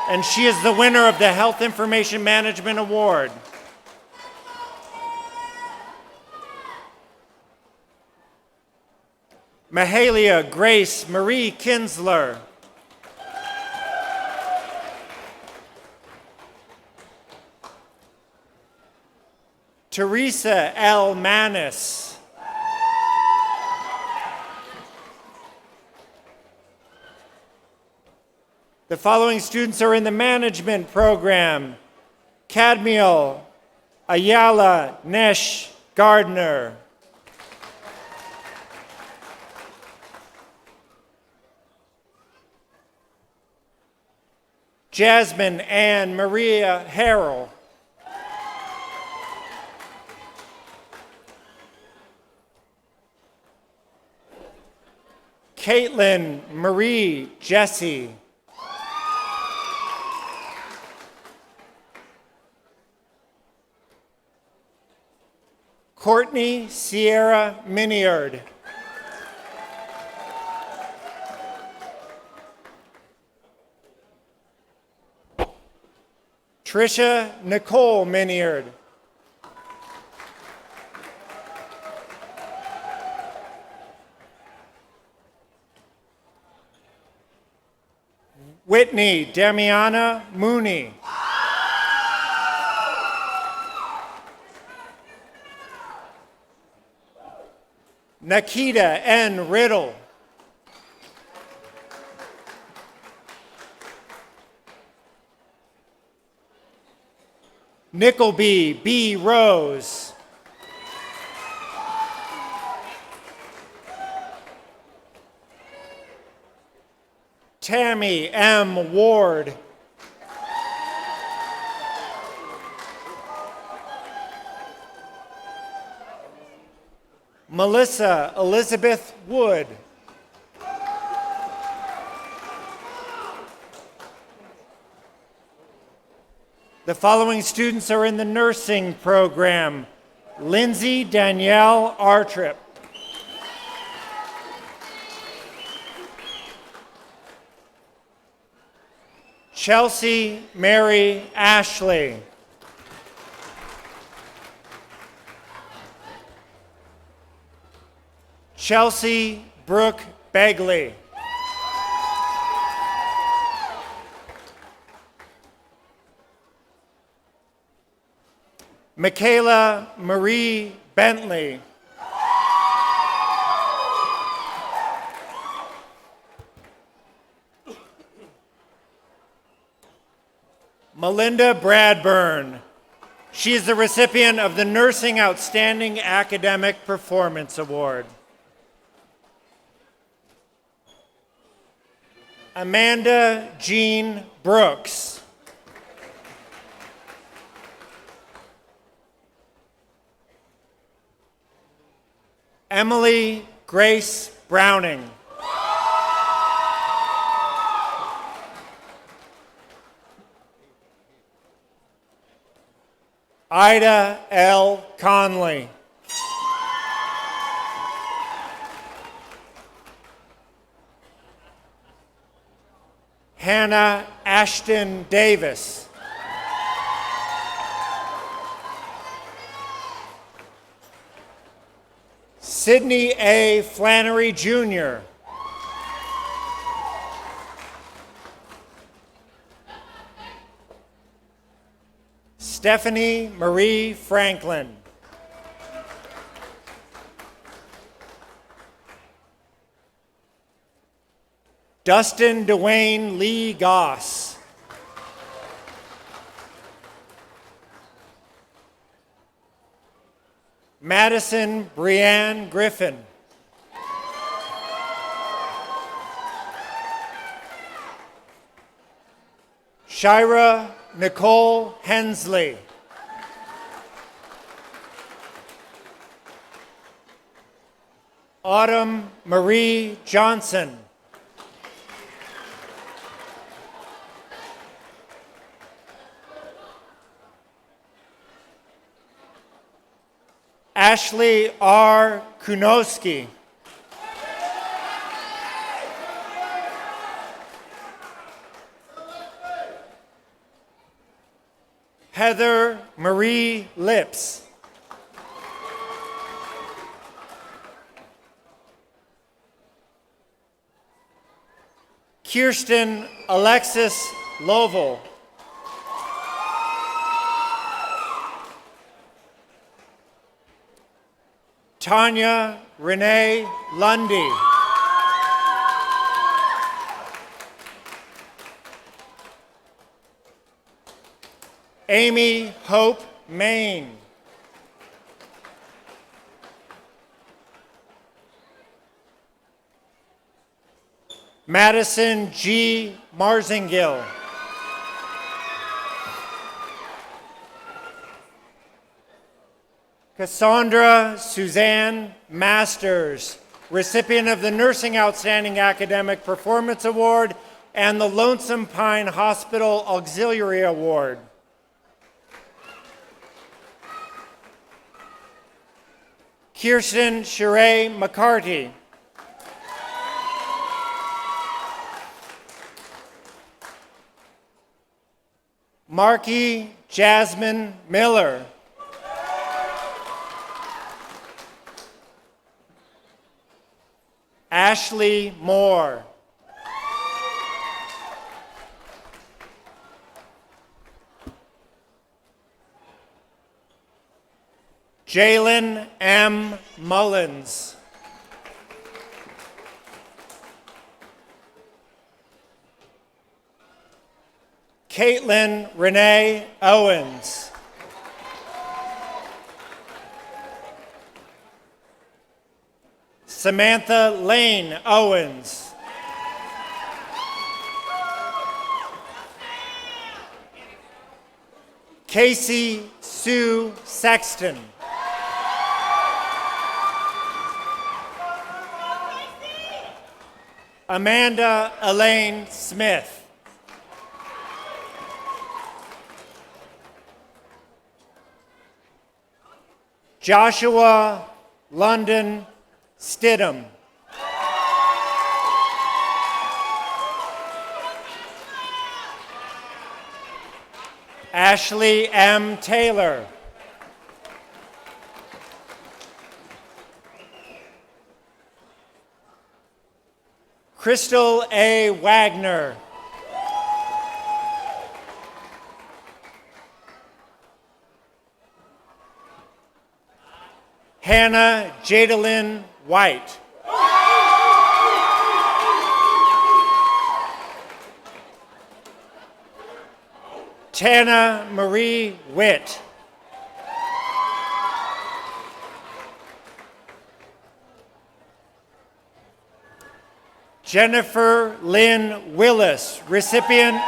and she is the winner of the Health Information Management Award. Mahalia Grace Marie Kinsler. Teresa L. Manis. The following students are in the management program: Cadmiel Ayala Nesh Gardner. Jasmine Ann Maria Harrell. Caitlin Marie Jesse. Courtney Sierra Miniard. Trisha Nicole Miniard. Whitney Damiana Mooney. Nikita N. Riddle. Nickleby B. Rose. Tammy M. Ward. Melissa Elizabeth Wood. The following students are in the nursing program: Lindsay Danielle Artrip. Chelsea Mary Ashley. Chelsea Brooke Begley. Michaela Marie Bentley. Melinda Bradburn. She is the recipient of the Nursing Outstanding Academic Performance Award. Amanda Jean Brooks. Emily Grace Browning. Ida L. Conley. Hannah Ashton Davis. Sydney A. Flannery Jr. Stephanie Marie Franklin. Dustin Dwayne Lee Goss. Madison Brianne Griffin. Shira Nicole Hensley. Autumn Marie Johnson. Ashley R. Kunowski. Heather Marie Lips. Kirsten Alexis Lovell. Tanya Renee Lundy. Amy Hope Main. Madison G. Marzingill. Cassandra Suzanne Masters, recipient of the Nursing Outstanding Academic Performance Award and the Lonesome Pine Hospital Auxiliary Award. Kirsten Sheree McCarty. Marky Jasmine Miller. Ashley Moore. Jalen M. Mullins. Caitlin Renee Owens. Samantha Lane Owens. Casey Sue Sexton. Amanda Elaine Smith. Joshua London Stidham. Ashley M. Taylor. Crystal A. Wagner. Hannah Jadalyn White. Tana Marie Witt. Jennifer Lynn Willis, recipient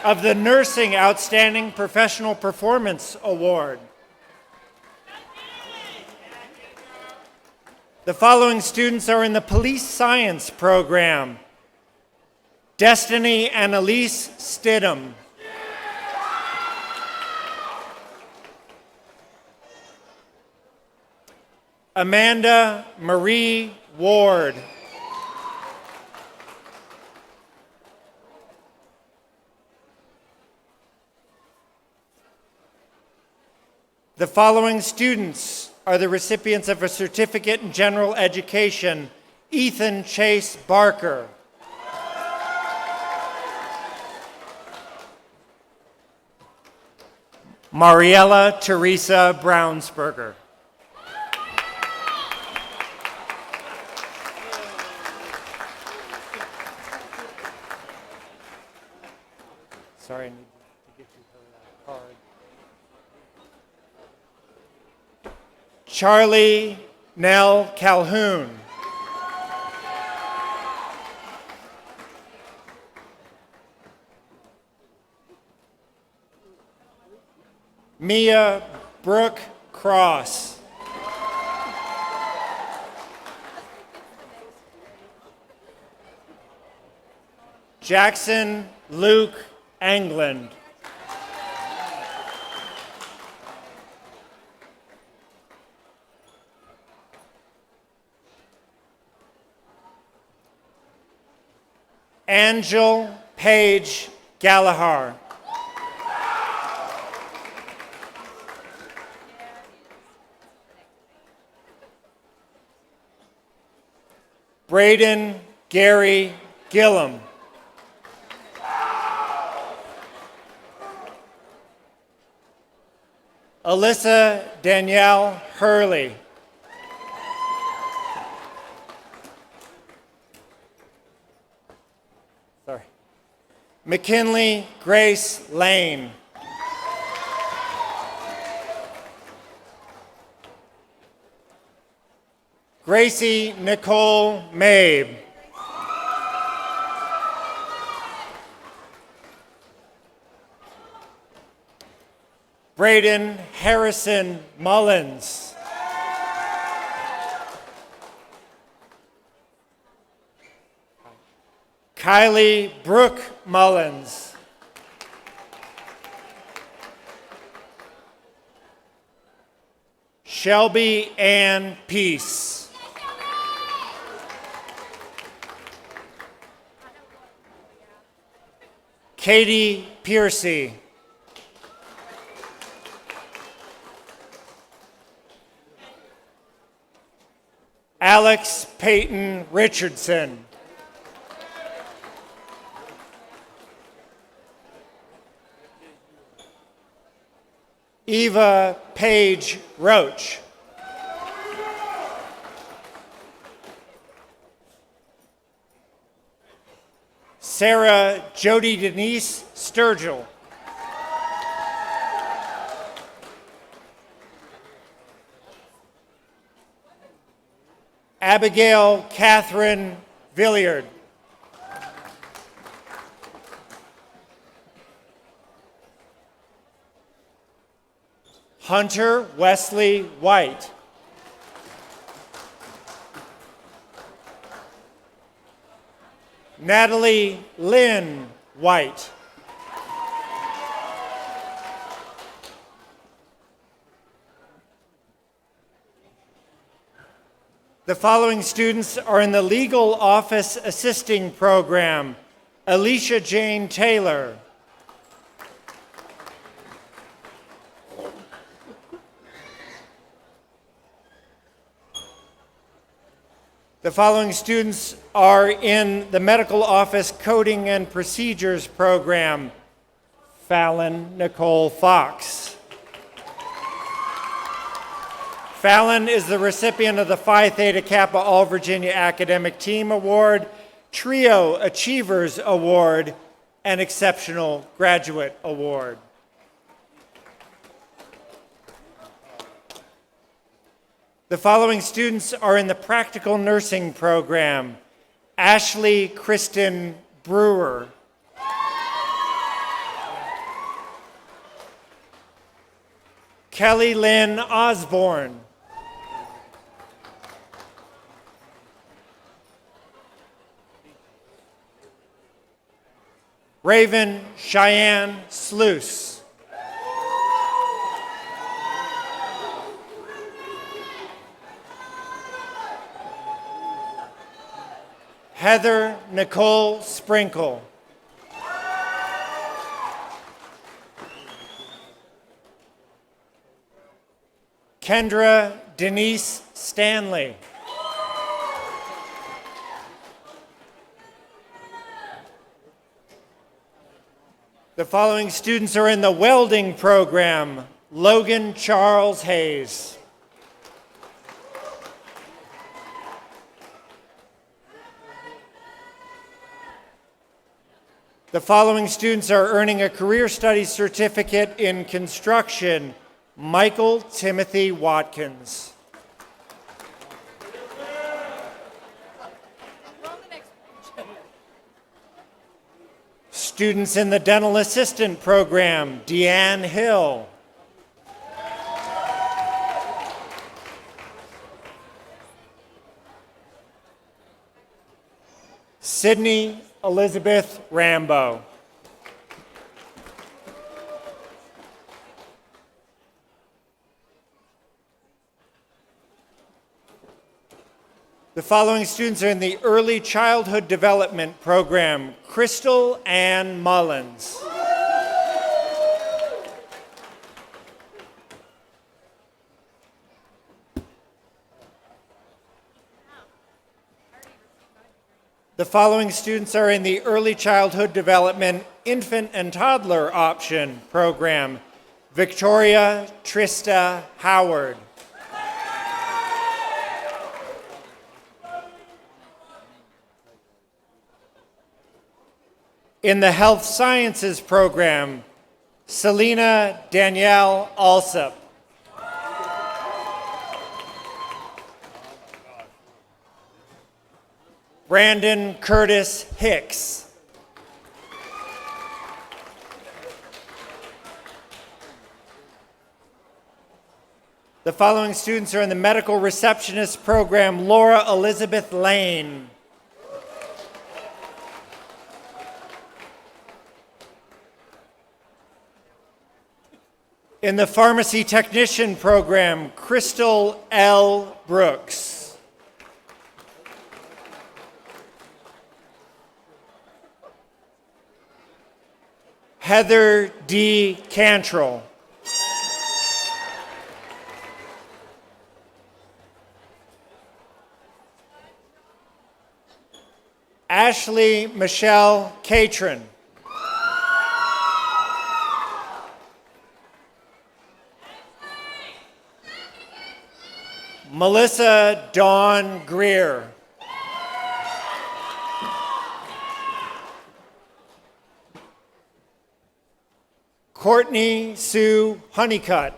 of the Nursing Outstanding Professional Performance Award. The following students are in the Police Science program. Destiny Annalise Stidham. Amanda Marie Ward. The following students are the recipients of a Certificate in General Education. Ethan Chase Barker. Mariella Teresa Brownsberger. Sorry, I need to get you her card. Charlie Nell Calhoun. Mia Brooke Cross. Jackson Luke England. Angel Paige Gallagher. Braden Gary Gillum. Alyssa Danielle Hurley. Sorry. McKinley Grace Lane. Gracie Nicole Mabe. Braden Harrison Mullins. Kylie Brooke Mullins. Shelby Ann Peace. Katie Piercy. Alex Peyton Richardson. Eva Paige Roach. Sarah Jody Denise Sturgill. Abigail Catherine Villiard. Hunter Wesley White. Natalie Lynn White. The following students are in the Legal Office Assisting Program: Alicia Jane Taylor, the following students are in the Medical Office Coding and Procedures Program: Fallon Nicole Fox. Fallon is the recipient of the Phi Theta Kappa All Virginia Academic Team Award, Trio Achievers Award, and Exceptional Graduate Award. The following students are in the Practical Nursing Program: Ashley Kristen Brewer, Kelly Lynn Osborne, Raven Cheyenne Sluice, Heather Nicole Sprinkle, Kendra Denise Stanley, the following students are in the welding program: Logan Charles Hayes, the following students are earning a Career Studies Certificate in Construction: Michael Timothy Watkins. Students in the Dental Assistant Program: Deanne Hill, Sydney Elizabeth Rambo. The following students are in the Early Childhood Development Program: Crystal Ann Mullins, the following students are in the Early Childhood Development Infant and Toddler Option Program: Victoria Trista Howard, in the Health Sciences Program: Selena Danielle Alsop, Brandon Curtis Hicks. The following students are in the medical receptionist program: Laura Elizabeth Lane. In the pharmacy technician program, Crystal L. Brooks. Heather D. Cantrell. Ashley Michelle Catron. Melissa Dawn Greer. Courtney Sue Honeycutt.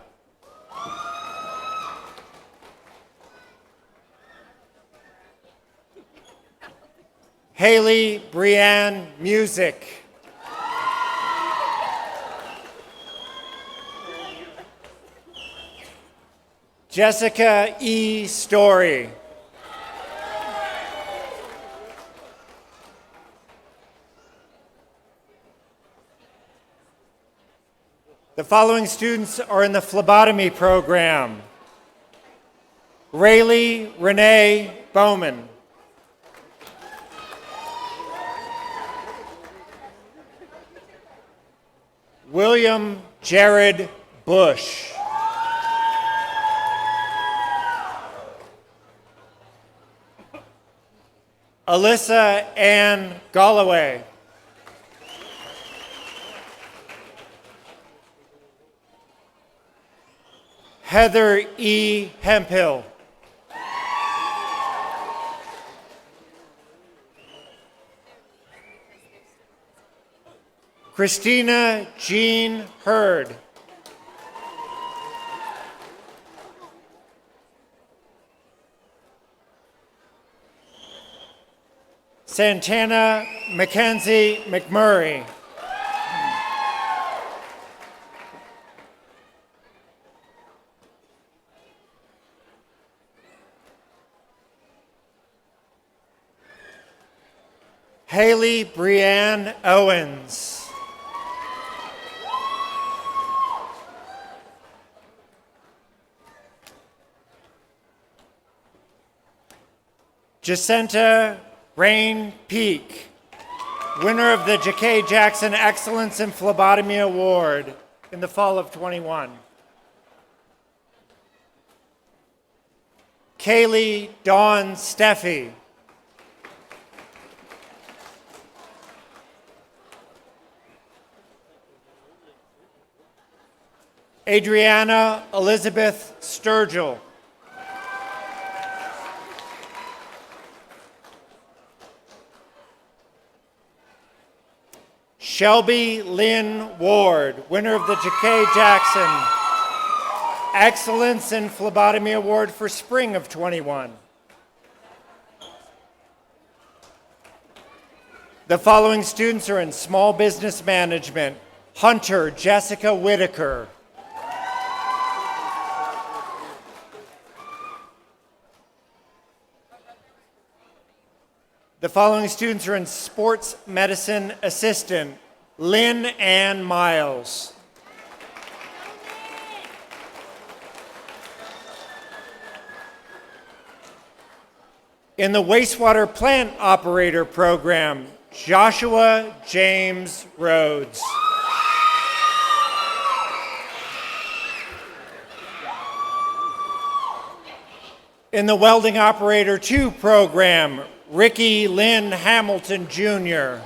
Haley Brianne Music. Jessica E. Story. The following students are in the phlebotomy program: Rayleigh Renee Bowman. William Jared Bush. Alyssa Ann Galloway. Heather E. Hemphill. Christina Jean Hurd. Santana Mackenzie McMurray. Haley Brianne Owens. Jacinta Rain Peak, winner of the J.K. Jackson Excellence in Phlebotomy Award in the fall of '21. Kaylee Dawn Steffi. Adriana Elizabeth Sturgill. Shelby Lynn Ward, winner of the J.K. Jackson Excellence in Phlebotomy Award for spring of '21. The following students are in small business management: Hunter Jessica Whitaker. The following students are in sports medicine assistant: Lynn Ann Miles. In the wastewater plant operator program, Joshua James Rhodes. In the welding operator 2 program, Ricky Lynn Hamilton Jr.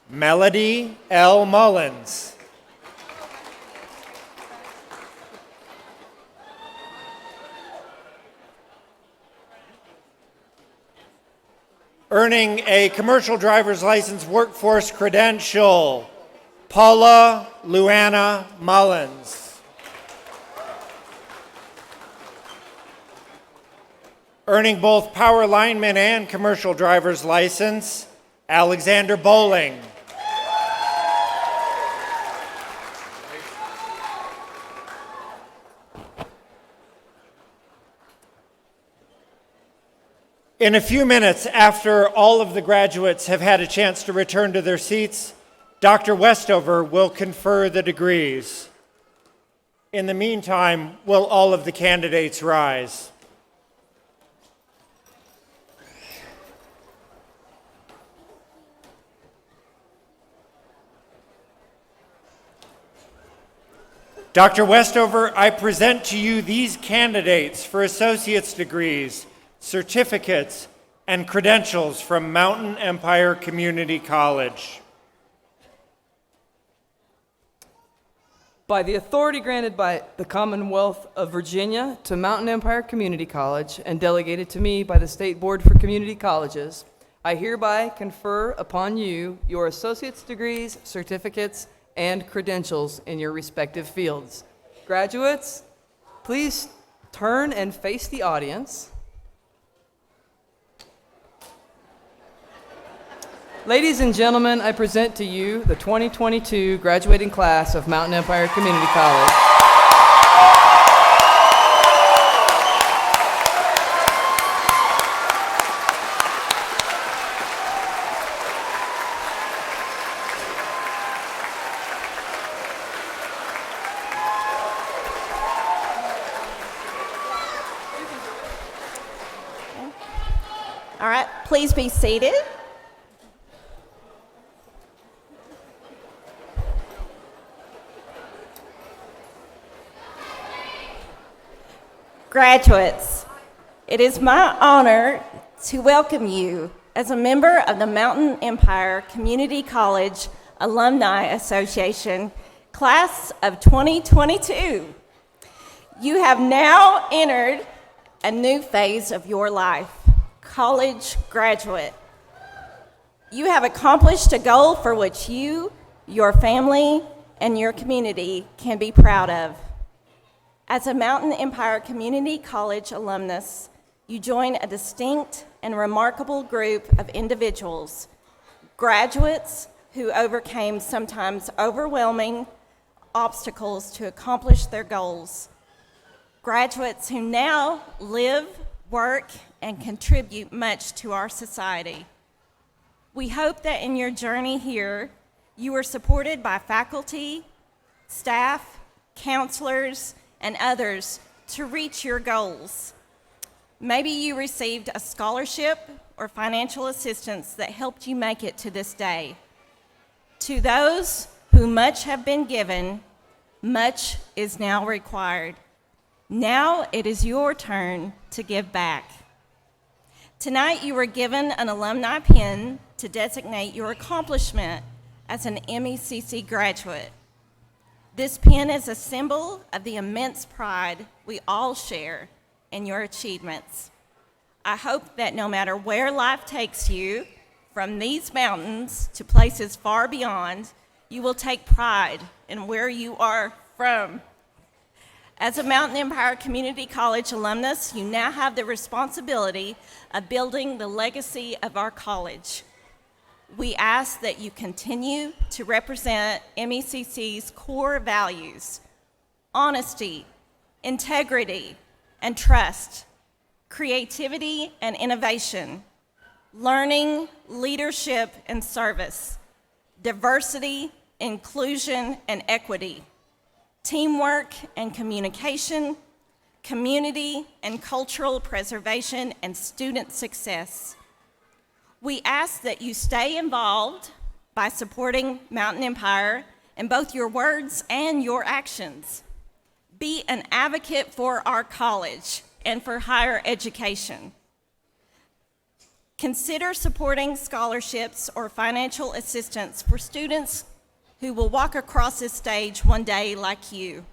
Melody L. Mullins. Earning a commercial driver's license workforce credential, Paula Luana Mullins. Earning both power lineman and commercial driver's license, Alexander Bowling. In a few minutes, after all of the graduates have had a chance to return to their seats, Dr. Westover will confer the degrees. In the meantime, will all of the candidates rise? Dr. Westover, I present to you these candidates for associate's degrees, certificates, and credentials from Mountain Empire Community College.
By the authority granted by the Commonwealth of Virginia to Mountain Empire Community College and delegated to me by the State Board for Community Colleges, I hereby confer upon you your associate's degrees, certificates, and credentials in your respective fields. Graduates, please turn and face the audience. Ladies and gentlemen, I present to you the 2022 graduating class of Mountain Empire Community College.
All right, please be seated. Graduates, it is my honor to welcome you as a member of the Mountain Empire Community College Alumni Association, Class of 2022. You have now entered a new phase of your life, college graduate. You have accomplished a goal for which you, your family, and your community can be proud of. As a Mountain Empire Community College alumnus, you join a distinct and remarkable group of individuals, graduates who overcame sometimes overwhelming obstacles to accomplish their goals, graduates who now live, work, and contribute much to our society. We hope that in your journey here, you are supported by faculty, staff, counselors, and others to reach your goals. Maybe you received a scholarship or financial assistance that helped you make it to this day. To those who much have been given, much is now required. Now it is your turn to give back. Tonight you were given an alumni pin to designate your accomplishment as an MECC graduate. This pin is a symbol of the immense pride we all share in your achievements. I hope that no matter where life takes you, from these mountains to places far beyond, you will take pride in where you are from. As a Mountain Empire Community College alumnus, you now have the responsibility of building the legacy of our college. We ask that you continue to represent MECC's core values: honesty, integrity, and trust, creativity and innovation, learning, leadership, and service, diversity, inclusion, and equity, teamwork and communication, community and cultural preservation, and student success. We ask that you stay involved by supporting Mountain Empire in both your words and your actions. Be an advocate for our college and for higher education. Consider supporting scholarships or financial assistance for students who will walk across this stage one day like you.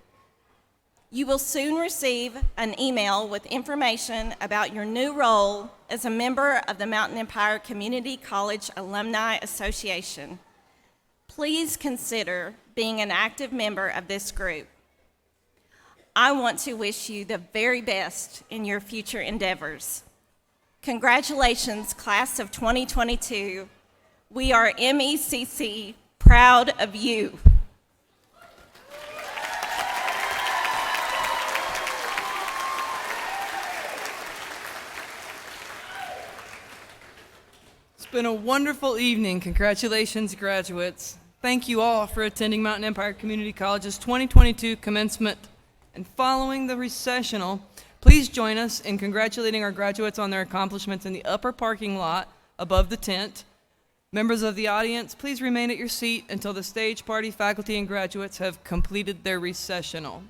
You will soon receive an email with information about your new role as a member of the Mountain Empire Community College Alumni Association. Please consider being an active member of this group. I want to wish you the very best in your future endeavors. Congratulations, class of 2022. We are MECC proud of you.
It's been a wonderful evening. Congratulations, graduates. Thank you all for attending Mountain Empire Community College's 2022 commencement. And following the recessional, please join us in congratulating our graduates on their accomplishments in the upper parking lot above the tent. Members of the audience, please remain at your seat until the stage party, faculty, and graduates have completed their recessional.